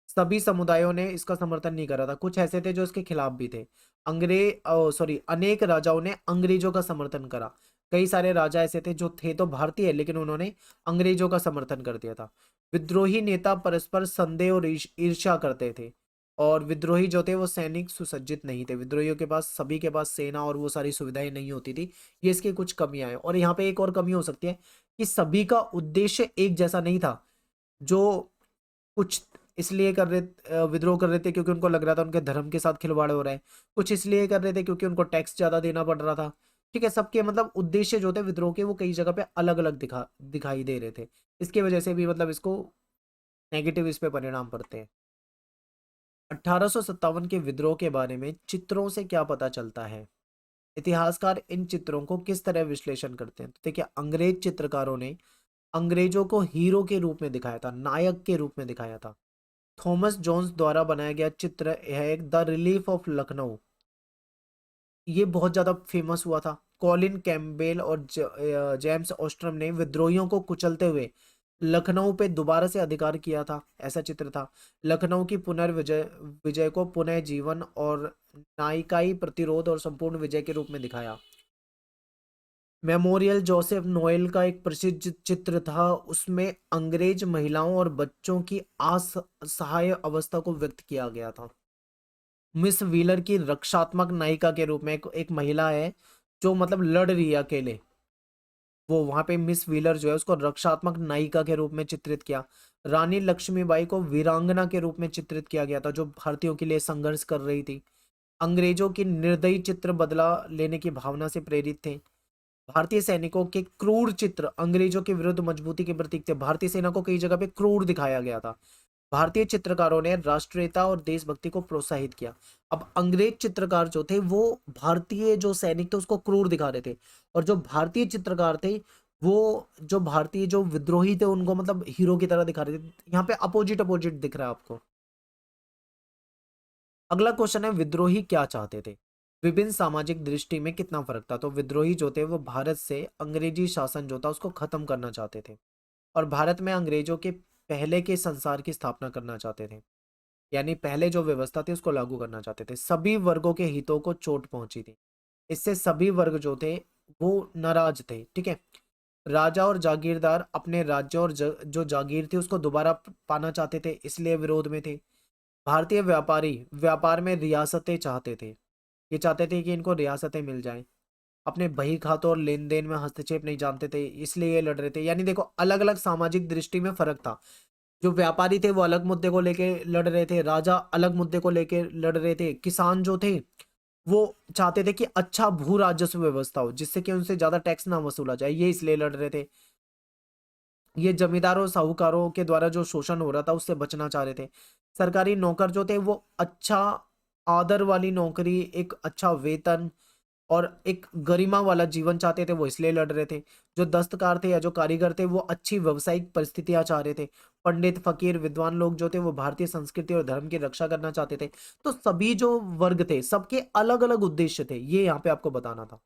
सभी समुदायों ने इसका समर्थन नहीं करा था, कुछ ऐसे थे जो इसके खिलाफ भी थे। अनेक राजाओं ने अंग्रेजों का समर्थन करा। कई सारे राजा ऐसे थे जो थे तो भारतीय लेकिन उन्होंने अंग्रेजों का समर्थन कर दिया था। विद्रोही नेता परस्पर संदेह और ईर्ष्या करते थे। और विद्रोही जो थे वो सैनिक सुसज्जित नहीं थे, विद्रोहियों के पास, सभी के पास सेना और वो सारी सुविधाएं नहीं होती थी। ये इसकी कुछ कमियां हैं। और यहाँ पे एक और कमी हो सकती है कि सभी का उद्देश्य एक जैसा नहीं था। जो कुछ इसलिए विद्रोह कर रहे थे क्योंकि उनको लग रहा था उनके धर्म के साथ खिलवाड़ हो रहा है, कुछ इसलिए कर रहे थे क्योंकि उनको टैक्स ज्यादा देना पड़ रहा था, ठीक है। सबके मतलब उद्देश्य जो थे विद्रोह के वो कई जगह पे अलग अलग दिखाई दे रहे थे। इसकी वजह से भी मतलब इसको नेगेटिव इस पे परिणाम पड़ते हैं। 1857 के विद्रोह के बारे में चित्रों से क्या पता चलता है? इतिहासकार इन चित्रों को किस तरह विश्लेषण करते हैं? तो देखिए, अंग्रेज चित्रकारों ने अंग्रेजों को हीरो के रूप में दिखाया था, नायक के रूप में दिखाया था। थॉमस जोन्स द्वारा बनाया गया चित्र है एक द रिलीफ ऑफ लखनऊ, ये बहुत ज्यादा फेमस हुआ था। कॉलिन कैम्पबेल और जेम्स ऑस्ट्रम ने विद्रोहियों को कुचलते हुए लखनऊ पे दोबारा से अधिकार किया था, ऐसा चित्र था। लखनऊ की पुनर्विजय विजय को पुनः जीवन और नाइकाई प्रतिरोध और संपूर्ण विजय के रूप में दिखाया। मेमोरियल जोसेफ नोएल का एक प्रसिद्ध चित्र था, उसमें अंग्रेज महिलाओं और बच्चों की असहाय अवस्था को व्यक्त किया गया था। मिस व्हीलर की रक्षात्मक नायिका के रूप में एक महिला है जो मतलब लड़ रही है अकेले, वो वहां पे मिस व्हीलर जो है उसको रक्षात्मक नायिका के रूप में चित्रित किया। रानी लक्ष्मीबाई को वीरांगना के रूप में चित्रित किया गया था जो भारतीयों के लिए संघर्ष कर रही थी। अंग्रेजों की निर्दयी चित्र बदला लेने की भावना से प्रेरित थे। भारतीय सैनिकों के क्रूर चित्र अंग्रेजों के विरुद्ध मजबूती के प्रतीक थे। भारतीय सेना को कई जगह पे क्रूर दिखाया गया था। भारतीय चित्रकारों ने राष्ट्रीयता और देशभक्ति को प्रोत्साहित किया। अब अंग्रेज चित्रकार जो थे वो भारतीय जो सैनिक थे उसको क्रूर दिखा रहे थे, और जो भारतीय चित्रकार थे वो जो भारतीय जो विद्रोही थे उनको मतलब हीरो की तरह दिखा रहे थे। यहाँ पे अपोजिट अपोजिट दिख रहा है आपको। अगला क्वेश्चन है, विद्रोही क्या चाहते थे? विभिन्न सामाजिक दृष्टि में कितना फर्क था। तो विद्रोही जो थे वो भारत से अंग्रेजी शासन जो था उसको खत्म करना चाहते थे और भारत में अंग्रेजों के पहले के संसार की स्थापना करना चाहते थे, यानी पहले जो व्यवस्था थी उसको लागू करना चाहते थे। सभी वर्गों के हितों को चोट पहुंची थी। इससे सभी वर्ग जो थे वो नाराज थे। ठीक है। राजा और जागीरदार अपने राज्य और जो जागीर थी उसको दोबारा पाना चाहते थे, इसलिए विरोध में थे। भारतीय व्यापारी व्यापार में रियासतें चाहते थे। ये चाहते थे कि इनको रियासतें मिल जाएं। अपने बही खातों और लेन देन में हस्तक्षेप नहीं जानते थे, इसलिए ये लड़ रहे थे। यानी देखो, अलग अलग सामाजिक दृष्टि में फर्क था। जो व्यापारी थे वो अलग मुद्दे को लेके लड़ रहे थे, राजा अलग मुद्दे को लेके लड़ रहे थे, किसान जो थे वो चाहते थे कि अच्छा भू राजस्व व्यवस्था हो जिससे कि उनसे ज्यादा टैक्स ना वसूला जाए, ये इसलिए लड़ रहे थे। ये जमींदारों साहूकारों के द्वारा जो शोषण हो रहा था उससे बचना चाह रहे थे। सरकारी नौकर जो थे वो अच्छा आदर वाली नौकरी, एक अच्छा वेतन और एक गरिमा वाला जीवन चाहते थे, वो इसलिए लड़ रहे थे। जो दस्तकार थे या जो कारीगर थे वो अच्छी व्यावसायिक परिस्थितियां चाह रहे थे। पंडित फकीर विद्वान लोग जो थे वो भारतीय संस्कृति और धर्म की रक्षा करना चाहते थे। तो सभी जो वर्ग थे सबके अलग अलग उद्देश्य थे, ये यहाँ पे आपको बताना था।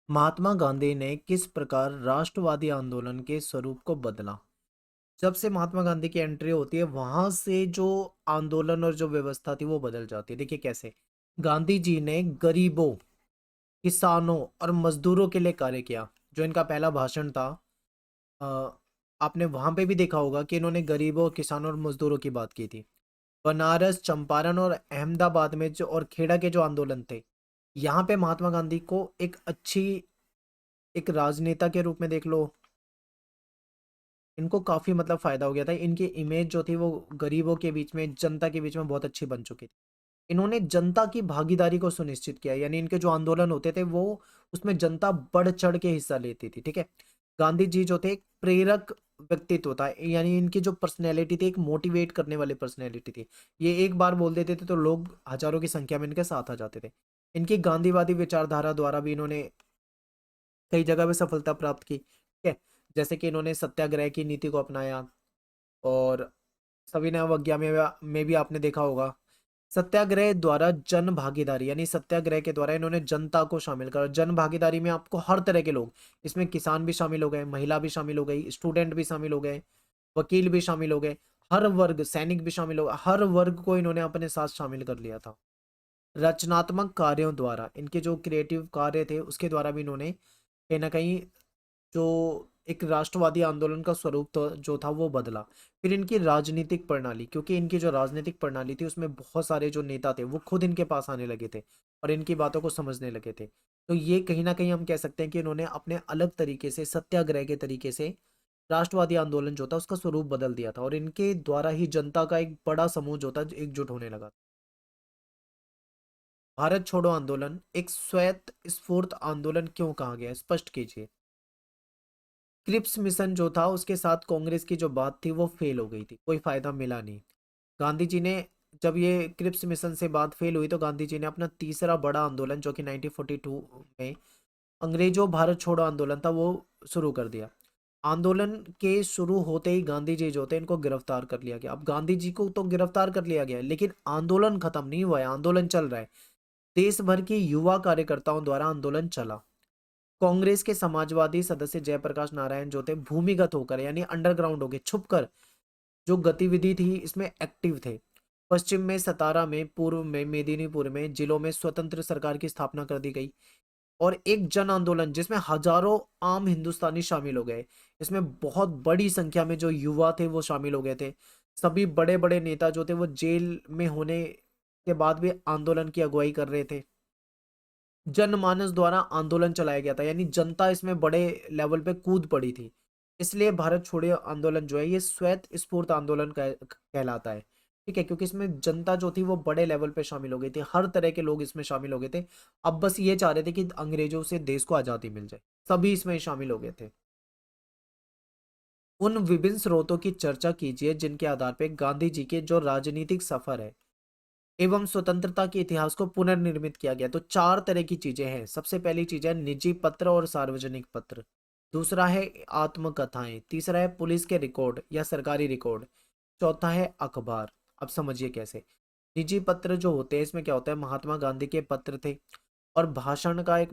महात्मा गांधी ने किस प्रकार राष्ट्रवादी आंदोलन के स्वरूप को बदला। जब से महात्मा गांधी की एंट्री होती है वहां से जो आंदोलन और जो व्यवस्था थी वो बदल जाती है। देखिए कैसे। गांधी जी ने गरीबों, किसानों और मजदूरों के लिए कार्य किया। जो इनका पहला भाषण था, अ, आपने वहां पे भी देखा होगा कि इन्होंने गरीबों, किसानों और मजदूरों की बात की थी। बनारस, चंपारण और अहमदाबाद में जो और खेड़ा के जो आंदोलन थे, यहाँ पे महात्मा गांधी को एक अच्छी, एक राजनेता के रूप में देख लो, इनको काफी मतलब फायदा हो गया था। इनकी इमेज जो थी वो गरीबों के बीच में, जनता के बीच में बहुत अच्छी बन चुकी थी। इन्होंने जनता की भागीदारी को सुनिश्चित किया, यानी इनके जो आंदोलन होते थे वो उसमें जनता बढ़ चढ़ के हिस्सा लेती थी। ठीक है। गांधी जी जो थे एक प्रेरक व्यक्तित्व था, यानी इनकी जो पर्सनैलिटी थी एक मोटिवेट करने वाली पर्सनैलिटी थी। ये एक बार बोल देते थे तो लोग हजारों की संख्या में इनके साथ आ जाते थे। इनकी गांधीवादी विचारधारा द्वारा भी इन्होंने कई जगह पे सफलता प्राप्त की। ठीक है। जैसे कि इन्होंने सत्याग्रह की नीति को अपनाया और सविनय अवज्ञा में भी आपने देखा होगा। सत्याग्रह द्वारा जन भागीदारी, यानी सत्याग्रह के द्वारा इन्होंने जनता को शामिल करा। जन भागीदारी में आपको हर तरह के लोग, इसमें किसान भी शामिल हो गए, महिला भी शामिल हो गई, स्टूडेंट भी शामिल हो गए, वकील भी शामिल हो गए, हर वर्ग, सैनिक भी शामिल हो गए, हर वर्ग को इन्होंने अपने साथ शामिल कर लिया था। रचनात्मक कार्यों द्वारा, इनके जो क्रिएटिव कार्य थे उसके द्वारा भी इन्होंने कहीं ना कहीं जो एक राष्ट्रवादी आंदोलन का स्वरूप तो जो था वो बदला। फिर इनकी राजनीतिक प्रणाली, क्योंकि इनकी जो राजनीतिक प्रणाली थी उसमें बहुत सारे जो नेता थे वो खुद इनके पास आने लगे थे और इनकी बातों को समझने लगे थे। तो ये कहीं ना कहीं हम कह सकते हैं कि इन्होंने अपने अलग तरीके से, सत्याग्रह के तरीके से राष्ट्रवादी आंदोलन जो था उसका स्वरूप बदल दिया था और इनके द्वारा ही जनता का एक बड़ा समूह जो था एकजुट होने लगा। भारत छोड़ो आंदोलन एक स्वैत स्फूर्त आंदोलन क्यों कहा गया है? स्पष्ट कीजिए। क्रिप्स मिशन जो था उसके साथ कांग्रेस की जो बात थी वो फेल हो गई थी, कोई फायदा मिला नहीं। गांधी जी ने, जब ये क्रिप्स मिशन से बात फेल हुई तो गांधी जी ने अपना तीसरा बड़ा आंदोलन जो कि 1942 में अंग्रेजों भारत छोड़ो आंदोलन था वो शुरू कर दिया। आंदोलन के शुरू होते ही गांधी जी जो थे इनको गिरफ्तार कर लिया गया। अब गांधी जी को तो गिरफ्तार कर लिया गया है, लेकिन आंदोलन खत्म नहीं हुआ है, आंदोलन चल रहा है। देश भर के युवा कार्यकर्ताओं द्वारा आंदोलन चला। कांग्रेस के समाजवादी सदस्य जयप्रकाश नारायण जो थे भूमिगत होकर, यानी अंडरग्राउंड होकर, छुपकर जो गतिविधि थी इसमें एक्टिव थे। पश्चिम में सतारा में, पूर्व में मेदिनीपुर में जिलों में स्वतंत्र सरकार की स्थापना कर दी गई और एक जन आंदोलन जिसमें हजारों आम हिंदुस्तानी शामिल हो गए। इसमें बहुत बड़ी संख्या में जो युवा थे वो शामिल हो गए थे। सभी बड़े बड़े नेता जो थे वो जेल में होने के बाद भी आंदोलन की अगुवाई कर रहे थे। जनमानस द्वारा आंदोलन चलाया गया था, यानी जनता इसमें बड़े लेवल पे कूद पड़ी थी। इसलिए भारत छोड़ो आंदोलन जो है ये श्वेत स्फूर्त आंदोलन कहलाता है। ठीक है, क्योंकि इसमें जनता जो थी वो बड़े लेवल पे शामिल हो गई थी, हर तरह के लोग इसमें शामिल हो गए थे। अब बस ये चाह रहे थे कि अंग्रेजों से देश को आजादी मिल जाए, सभी इसमें शामिल हो गए थे। उन विभिन्न स्रोतों की चर्चा कीजिए जिनके आधार पर गांधी जी के जो राजनीतिक सफर है एवं स्वतंत्रता के इतिहास को पुनर्निर्मित किया गया। तो चार तरह की चीजें हैं। सबसे पहली चीज है निजी पत्र और सार्वजनिक पत्र। दूसरा है आत्मकथाएं। तीसरा है पुलिस के रिकॉर्ड या सरकारी रिकॉर्ड। चौथा है अखबार। अब समझिए कैसे। निजी पत्र जो होते हैं इसमें क्या होता है, महात्मा गांधी के पत्र थे और भाषण का एक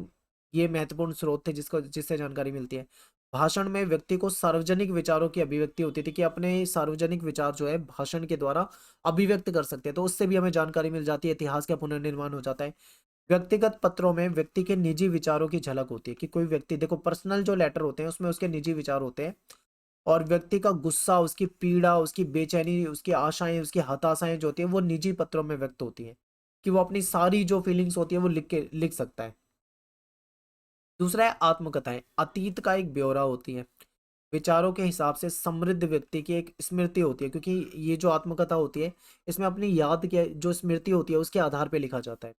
ये महत्वपूर्ण स्रोत थे जिसको जिससे जानकारी मिलती है। भाषण में व्यक्ति को सार्वजनिक विचारों की अभिव्यक्ति होती थी कि अपने सार्वजनिक विचार जो है भाषण के द्वारा अभिव्यक्त कर सकते हैं, तो उससे भी हमें जानकारी मिल जाती है, इतिहास का पुनर्निर्माण हो जाता है। व्यक्तिगत पत्रों में व्यक्ति के निजी विचारों की झलक होती है कि कोई व्यक्ति, देखो पर्सनल जो लेटर होते हैं उसमें उसके निजी विचार होते हैं, और व्यक्ति का गुस्सा, उसकी पीड़ा, उसकी बेचैनी, उसकी आशाएं, उसकी हताशाएं जो होती है वो निजी पत्रों में व्यक्त होती है, कि वो अपनी सारी जो फीलिंग्स होती है वो लिख सकता है। दूसरा है आत्मकथाएं, अतीत का एक ब्यौरा होती है, विचारों के हिसाब से समृद्ध व्यक्ति की एक स्मृति होती है, क्योंकि ये जो आत्मकथा होती है इसमें अपनी याद के जो स्मृति होती है उसके आधार पर लिखा जाता है।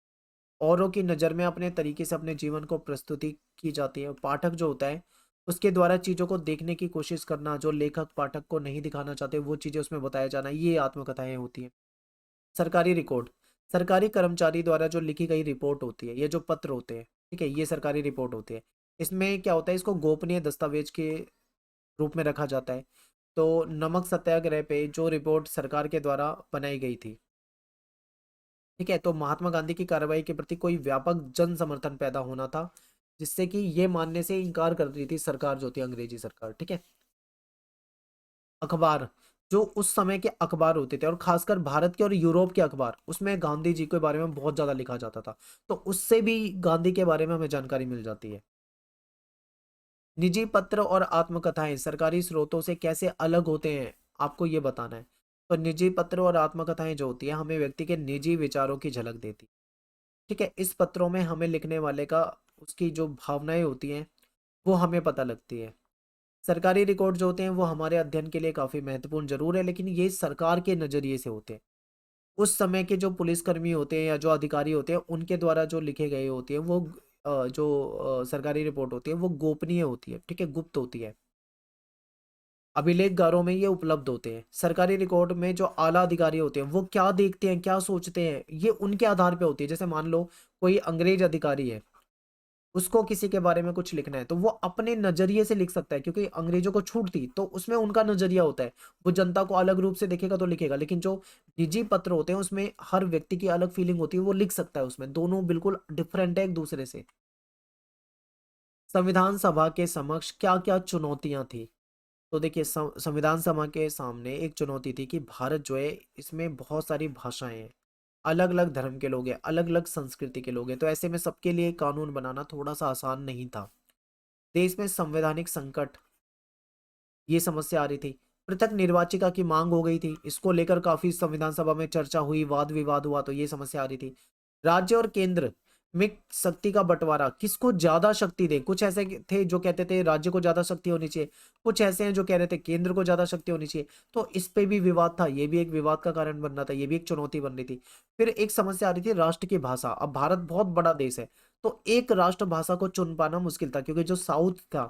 औरों की नज़र में अपने तरीके से अपने जीवन को प्रस्तुति की जाती है। पाठक जो होता है उसके द्वारा चीज़ों को देखने की कोशिश करना, जो लेखक पाठक को नहीं दिखाना चाहते वो चीज़ें उसमें बताया जाना, ये आत्मकथाएं होती हैं। सरकारी रिकॉर्ड, सरकारी कर्मचारी द्वारा जो लिखी गई रिपोर्ट होती है, ये जो पत्र होते हैं, ठीक है, ये सरकारी रिपोर्ट होती है। इसमें क्या होता है, इसको गोपनीय दस्तावेज के रूप में रखा जाता है। तो नमक सत्याग्रह पे जो रिपोर्ट सरकार के द्वारा बनाई गई थी, ठीक है, तो महात्मा गांधी की कार्रवाई के प्रति कोई व्यापक जन समर्थन पैदा होना था, जिससे कि ये मानने से इनकार कर रही थी सरकार जो थी, अंग्रेजी सरकार, ठीक है। अखबार, जो उस समय के अखबार होते थे और खासकर भारत के और यूरोप के अखबार, उसमें गांधी जी के बारे में बहुत ज्यादा लिखा जाता था, तो उससे भी गांधी के बारे में हमें जानकारी मिल जाती है। निजी पत्र और आत्मकथाएं सरकारी स्रोतों से कैसे अलग होते हैं, आपको ये बताना है। तो निजी पत्र और आत्मकथाएं जो होती है हमें व्यक्ति के निजी विचारों की झलक देती, ठीक है। इस पत्रों में हमें लिखने वाले का, उसकी जो भावनाएं होती हैं वो हमें पता लगती है। सरकारी रिकॉर्ड जो होते हैं वो हमारे अध्ययन के लिए काफ़ी महत्वपूर्ण जरूर है, लेकिन ये सरकार के नज़रिए से होते हैं। उस समय के जो पुलिसकर्मी होते हैं या जो अधिकारी होते हैं उनके द्वारा जो लिखे गए होते हैं वो सरकारी रिपोर्ट होती है वो गोपनीय होती है, ठीक है, गुप्त होती है। अभिलेखगारों में ये उपलब्ध होते हैं। सरकारी रिकॉर्ड में जो आला अधिकारी होते हैं वो क्या देखते हैं, क्या सोचते हैं, ये उनके आधार पे होती है। जैसे मान लो कोई अंग्रेज अधिकारी है, उसको किसी के बारे में कुछ लिखना है तो वो अपने नजरिए से लिख सकता है, क्योंकि अंग्रेजों को छूट थी तो उसमें उनका नजरिया होता है, वो जनता को अलग रूप से देखेगा तो लिखेगा। लेकिन जो निजी पत्र होते हैं उसमें हर व्यक्ति की अलग फीलिंग होती है, वो लिख सकता है, उसमें दोनों बिल्कुल डिफरेंट है एक दूसरे से। संविधान सभा के समक्ष क्या क्या चुनौतियां थी, तो देखिए संविधान सभा के सामने एक चुनौती थी कि भारत जो है इसमें बहुत सारी भाषाएं हैं, अलग अलग धर्म के लोग हैं, अलग अलग संस्कृति के लोग हैं, तो ऐसे में सबके लिए कानून बनाना थोड़ा सा आसान नहीं था। देश में संवैधानिक संकट, ये समस्या आ रही थी। पृथक निर्वाचिका की मांग हो गई थी, इसको लेकर काफी संविधान सभा में चर्चा हुई, वाद विवाद हुआ, तो ये समस्या आ रही थी। राज्य और केंद्र में शक्ति का बंटवारा, किसको ज्यादा शक्ति दे, कुछ ऐसे थे जो कहते थे राज्य को ज्यादा शक्ति होनी चाहिए, कुछ ऐसे हैं जो कह रहे थे केंद्र को ज्यादा शक्ति होनी चाहिए, तो इस पे भी विवाद था, ये भी एक विवाद का कारण बन रहा था, ये भी एक चुनौती बन रही थी। फिर एक समस्या आ रही थी राष्ट्र की भाषा, अब भारत बहुत बड़ा देश है, तो एक राष्ट्र भाषा को चुन पाना मुश्किल था, क्योंकि जो साउथ था,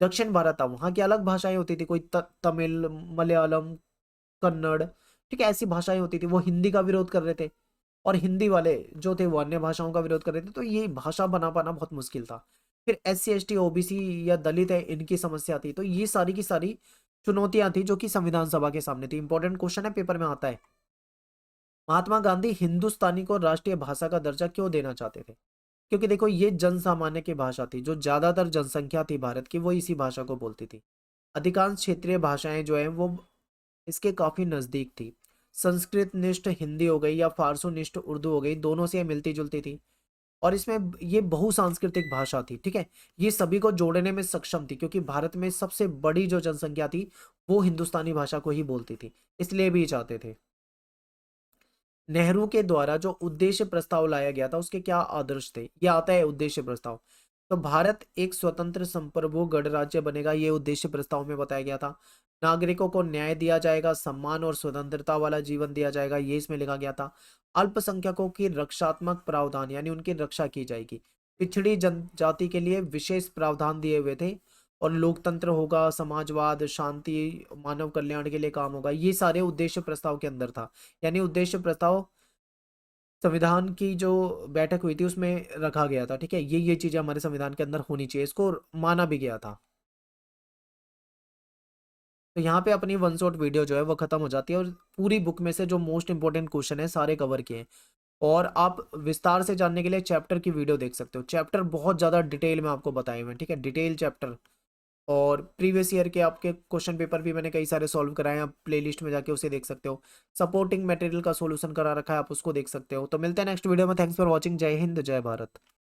दक्षिण भारत था, वहां की अलग भाषाएं होती थी, कोई तमिल, मलयालम, कन्नड़, ठीक है, ऐसी भाषाएं होती थी, वो हिंदी का विरोध कर रहे थे, और हिंदी वाले जो थे वो अन्य भाषाओं का विरोध कर रहे थे, तो ये भाषा बना पाना बहुत मुश्किल था। फिर SC ST OBC या दलित है, इनकी समस्या थी, तो ये सारी की सारी चुनौतियां थी जो कि संविधान सभा के सामने थी। इंपॉर्टेंट क्वेश्चन है, पेपर में आता है। महात्मा गांधी हिंदुस्तानी को राष्ट्रीय भाषा का दर्जा क्यों देना चाहते थे, क्योंकि देखो ये जन सामान्य की भाषा थी, जो ज्यादातर जनसंख्या थी भारत की वो इसी भाषा को बोलती थी। अधिकांश क्षेत्रीय भाषाएं जो है वो इसके काफी नजदीक थी। संस्कृत निष्ठ हिंदी हो गई या फारसो निष्ठ उर्दू हो गई, दोनों से ये मिलती जुलती थी, और इसमें ये बहुसांस्कृतिक भाषा थी, ठीक है, ये सभी को जोड़ने में सक्षम थी, क्योंकि भारत में सबसे बड़ी जो जनसंख्या थी वो हिंदुस्तानी भाषा को ही बोलती थी, इसलिए भी चाहते थे। नेहरू के द्वारा जो उद्देश्य प्रस्ताव लाया गया था उसके क्या आदर्श थे, ये आता है उद्देश्य प्रस्ताव। तो भारत एक स्वतंत्र संप्रभु गणराज्य बनेगा, ये उद्देश्य प्रस्ताव में बताया गया था। नागरिकों को न्याय दिया जाएगा, सम्मान और स्वतंत्रता वाला जीवन दिया जाएगा, ये इसमें लिखा गया था। अल्पसंख्यकों की रक्षात्मक प्रावधान, यानी उनकी रक्षा की जाएगी। पिछड़ी जनजाति के लिए विशेष प्रावधान दिए हुए थे, और लोकतंत्र होगा, समाजवाद, शांति, मानव कल्याण के लिए काम होगा, ये सारे उद्देश्य प्रस्ताव के अंदर था। यानी उद्देश्य प्रस्ताव संविधान की जो बैठक हुई थी उसमें रखा गया था, ठीक है, ये चीजें हमारे संविधान के अंदर होनी चाहिए, इसको माना भी गया था। तो यहाँ पे अपनी वन शॉट वीडियो जो है वो खत्म हो जाती है और पूरी बुक में से जो मोस्ट इंपॉर्टेंट क्वेश्चन है सारे कवर किए हैं। और आप विस्तार से जानने के लिए चैप्टर की वीडियो देख सकते हो, चैप्टर बहुत ज़्यादा डिटेल में आपको बताए हुए हैं, ठीक है, डिटेल चैप्टर। और प्रीवियस ईयर के आपके क्वेश्चन पेपर भी मैंने कई सारे सॉल्व कराए हैं, आप प्लेलिस्ट में जाके उसे देख सकते हो। सपोर्टिंग मटेरियल का सॉल्यूशन करा रखा है, आप उसको देख सकते हो। तो मिलते हैं नेक्स्ट वीडियो में। Thanks for watching. जय हिंद, जय भारत।